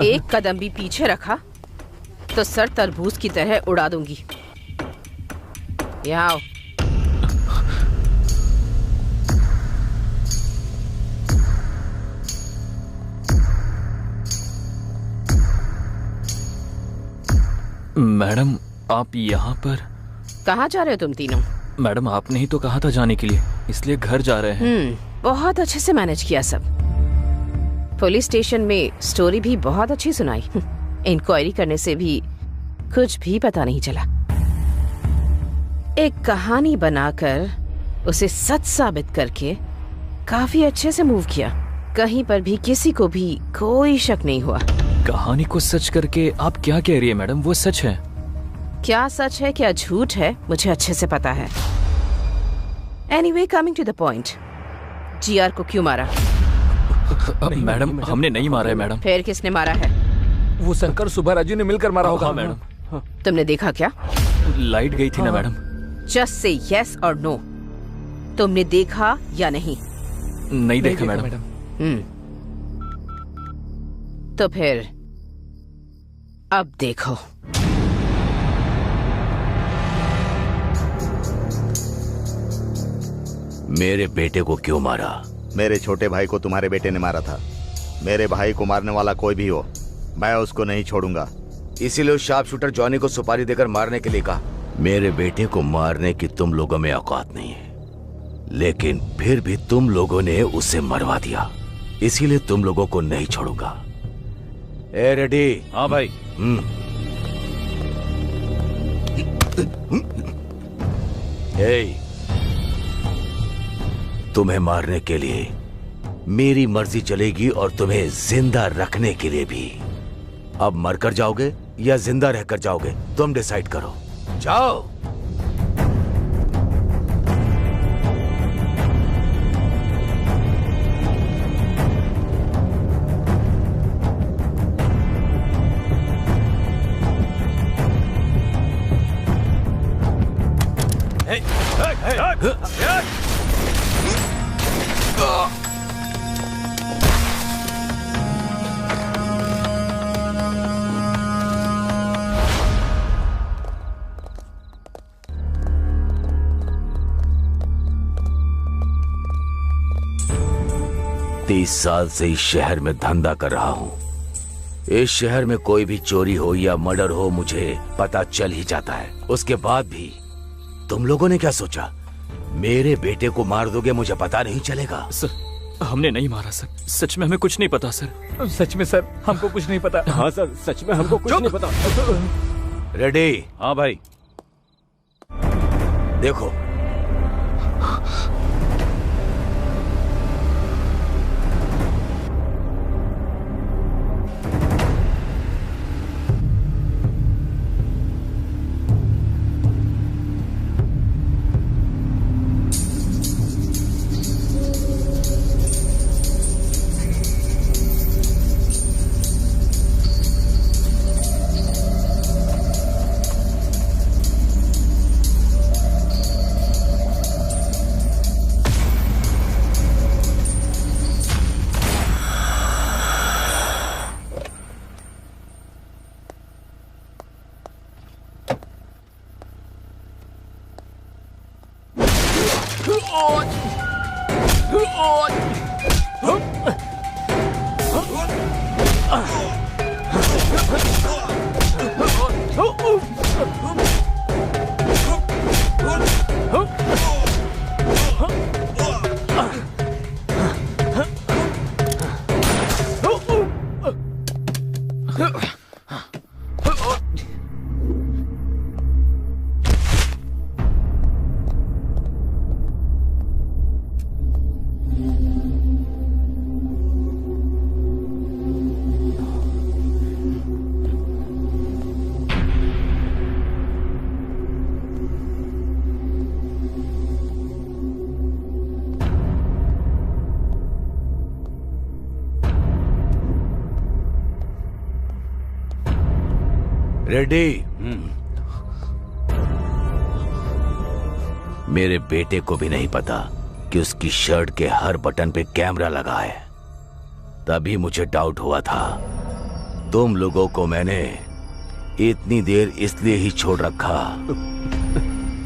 एक कदम भी पीछे रखा तो सर तरबूज की तरह उड़ा दूंगी। यहाँ आओ। मैडम, आप यहाँ पर? कहाँ जा रहे हो तुम तीनों? मैडम, आपने ही तो कहा था जाने के लिए, इसलिए घर जा रहे हैं। बहुत अच्छे से मैनेज किया सब। पुलिस स्टेशन में स्टोरी भी बहुत अच्छी सुनाई। इंक्वायरी करने से भी कुछ भी पता नहीं चला। एक कहानी बनाकर उसे सच साबित करके काफी अच्छे से मूव किया। कहीं पर भी किसी को भी कोई शक नहीं हुआ। कहानी को सच करके आप क्या कह रही है मैडम? वो सच है। क्या सच है क्या झूठ है मुझे अच्छे से पता है। Anyway, coming to the point, GR को क्यों मारा? मैडम, हमने नहीं मारा है मैडम। फिर किसने मारा है? वो शंकर सुबह राजू ने मिलकर मारा होगा। मैडम। तुमने देखा क्या? लाइट गई थी ना मैडम। जस्ट से यस और नो, तुमने देखा या नहीं? नहीं देखा मैडम। तो फिर अब देखो। मेरे बेटे को क्यों मारा? मेरे छोटे भाई को तुम्हारे बेटे ने मारा था। मेरे भाई को मारने वाला कोई भी हो, मैं उसको नहीं छोड़ूंगा। इसीलिए उस शार्प शूटर जॉनी को सुपारी देकर मारने के लिए कहा। मेरे बेटे को मारने की तुम लोगों में औकात नहीं है, लेकिन फिर भी तुम लोगों ने उसे मरवा दिया, इसीलिए तुम लोगों को नहीं छोड़ूंगा। ए रेडी? हाँ भाई। तुम्हें मारने के लिए मेरी मर्जी चलेगी और तुम्हें जिंदा रखने के लिए भी। अब मरकर जाओगे या जिंदा रहकर जाओगे, तुम डिसाइड करो। जाओ। तीस साल से इस शहर में धंधा कर रहा हूं। इस शहर में कोई भी चोरी हो या मर्डर हो, मुझे पता चल ही जाता है। उसके बाद भी तुम लोगों ने क्या सोचा? मेरे बेटे को मार दोगे, मुझे पता नहीं चलेगा? सर, हमने नहीं मारा सर। सच में हमें कुछ नहीं पता सर। सच में सर, हमको कुछ नहीं पता। हाँ सर, सच में हमको कुछ नहीं पता। रेडी? हाँ भाई। देखो, रेडी? मेरे बेटे को भी नहीं पता कि उसकी शर्ट के हर बटन पे कैमरा लगा है। तभी मुझे डाउट हुआ था। तुम लोगों को मैंने इतनी देर इसलिए ही छोड़ रखा।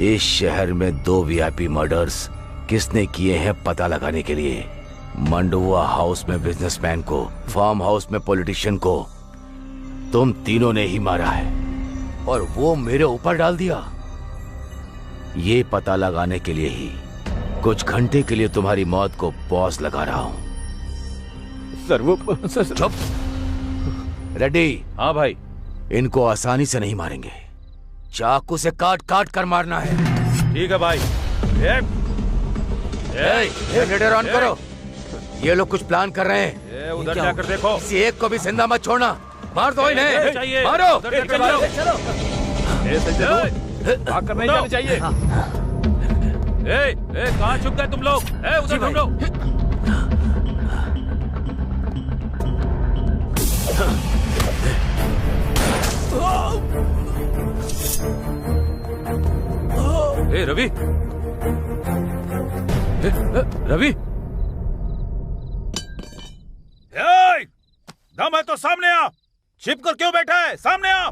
इस शहर में 2 वीआईपी मर्डर्स किसने किए हैं पता लगाने के लिए। मंडुआ हाउस में बिजनेसमैन को, फार्म हाउस में पॉलिटिशियन को तुम तीनों ने ही मारा है, और वो मेरे ऊपर डाल दिया। ये पता लगाने के लिए ही कुछ घंटे के लिए तुम्हारी मौत को पॉज लगा रहा हूं। सर वो चुप। रेडी? हाँ भाई। इनको आसानी से नहीं मारेंगे, चाकू से काट काट कर मारना है। ठीक है भाई। जनरेटर ऑन करो। ये लोग कुछ प्लान कर रहे हैं। उधर जाकर देखो। किसी एक को भी जिंदा मत छोड़ना। मार दो इन्हें। मारो। भाग कर नहीं जाना चाहिए। कहाँ छुप गए तुम लोग? उधर ढूंढो। रवि, रवि, दम है तो सामने आ। छिप कर क्यों बैठा है? सामने आ।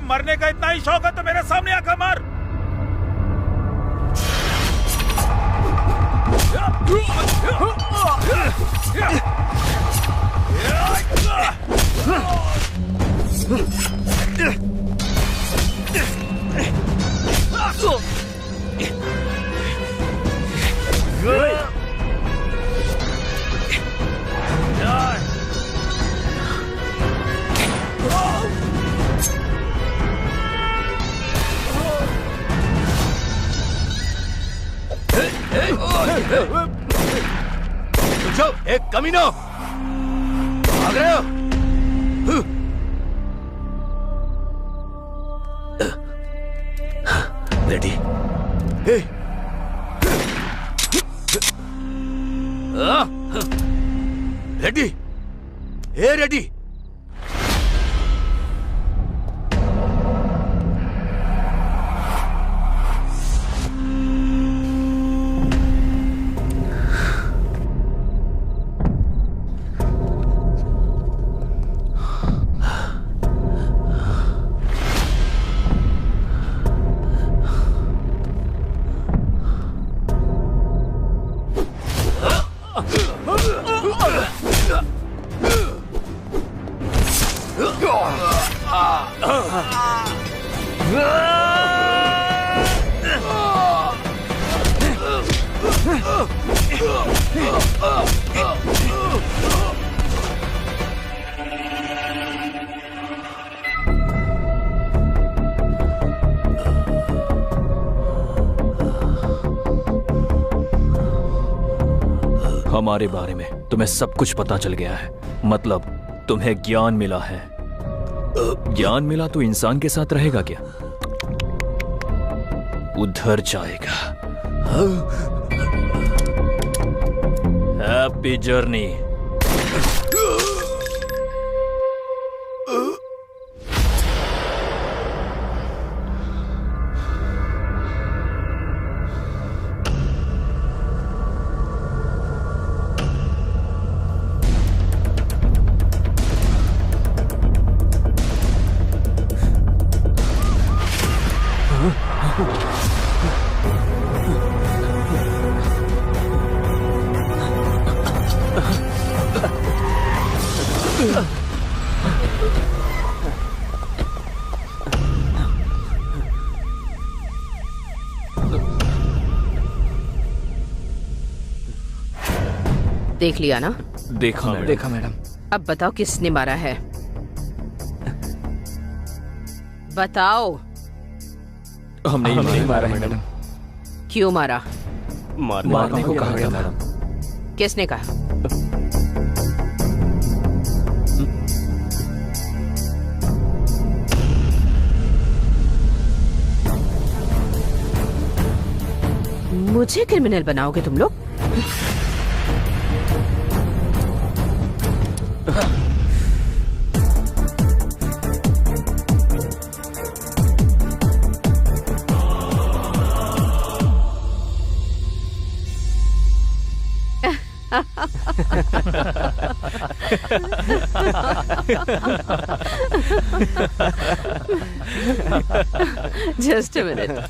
मरने का इतना ही शौक है तो मेरे सामने आकर मार। एक कमीनो, भाग रहे हो? रेडी? रेडी? रेडी? हमारे बारे में तुम्हें सब कुछ पता चल गया है। मतलब तुम्हें ज्ञान मिला है। ज्ञान मिला तो इंसान के साथ रहेगा क्या? उधर जाएगा। Happy journey. देख लिया ना? देखा मैडम। देखा मैडम। अब बताओ किसने मारा है? बताओ। हम नहीं मारा है मैडम। क्यों मारा? मारने को कहा गया मैडम। किसने कहा? मुझे क्रिमिनल बनाओगे तुम लोग? Just a minute.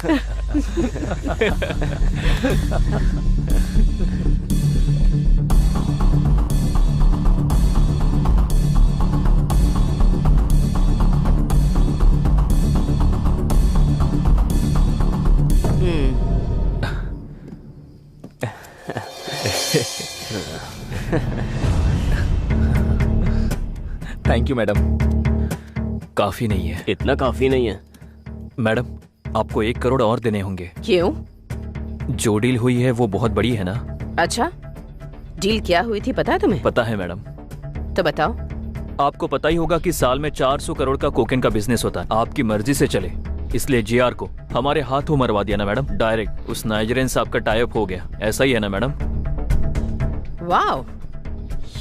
Thank you madam. काफी नहीं है। इतना काफी नहीं है मैडम, आपको 1 करोड़ और देने होंगे। क्यों? जो डील हुई है वो बहुत बड़ी है ना। अच्छा, डील क्या हुई थी पता है तुम्हें? पता है मैडम। तो बताओ। आपको पता ही होगा कि साल में 400 करोड़ का कोकेन का बिजनेस होता है। आपकी मर्जी से चले, इसलिए जीआर को हमारे हाथों मरवा दिया ना मैडम। डायरेक्ट उस नाइजीरियन साहब का टाई अप हो गया। ऐसा ही है ना madam? Wow,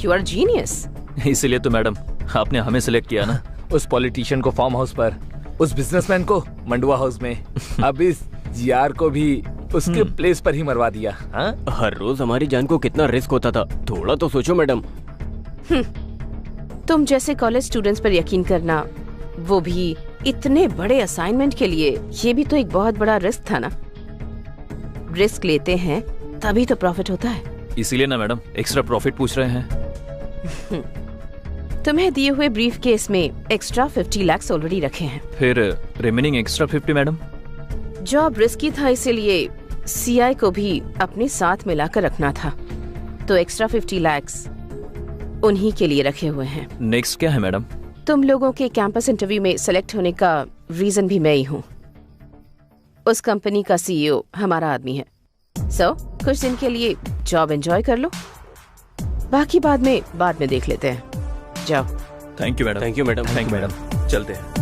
you are genius. इसीलिए तो मैडम आपने हमें सिलेक्ट किया ना। उस पॉलिटिशियन को फार्म हाउस पर, उस बिजनेसमैन को मंडुआ हाउस में, अब इस जीआर को भी उसके प्लेस पर ही मरवा दिया। हाँ? हर रोज हमारी जान को कितना रिस्क होता था, थोड़ा तो सोचो मैडम। तुम जैसे कॉलेज स्टूडेंट्स पर यकीन करना, वो भी इतने बड़े असाइनमेंट के लिए, ये भी तो एक बहुत बड़ा रिस्क था ना। रिस्क लेते हैं तभी तो प्रॉफिट होता है। इसीलिए ना मैडम एक्स्ट्रा प्रॉफिट पूछ रहे हैं। तुम्हें दिए हुए ब्रीफ केस में एक्स्ट्रा 50 लाख ऑलरेडी रखे हैं। फिर remaining extra 50 madam? Job risky था, इसीलिए सीआई को भी अपने साथ मिलाकर रखना था, तो एक्स्ट्रा 50 लाख उन्हीं के लिए रखे हुए हैं। नेक्स्ट क्या है मैडम? तुम लोगों के कैंपस इंटरव्यू में सेलेक्ट होने का रीजन भी मैं ही हूँ। उस कंपनी का सीईओ हमारा आदमी है। सो कुछ दिन के लिए जॉब एंजॉय कर लो, बाकी बाद में देख लेते हैं। जाओ। Thank you madam. Thank you madam. Thank you madam. चलते हैं।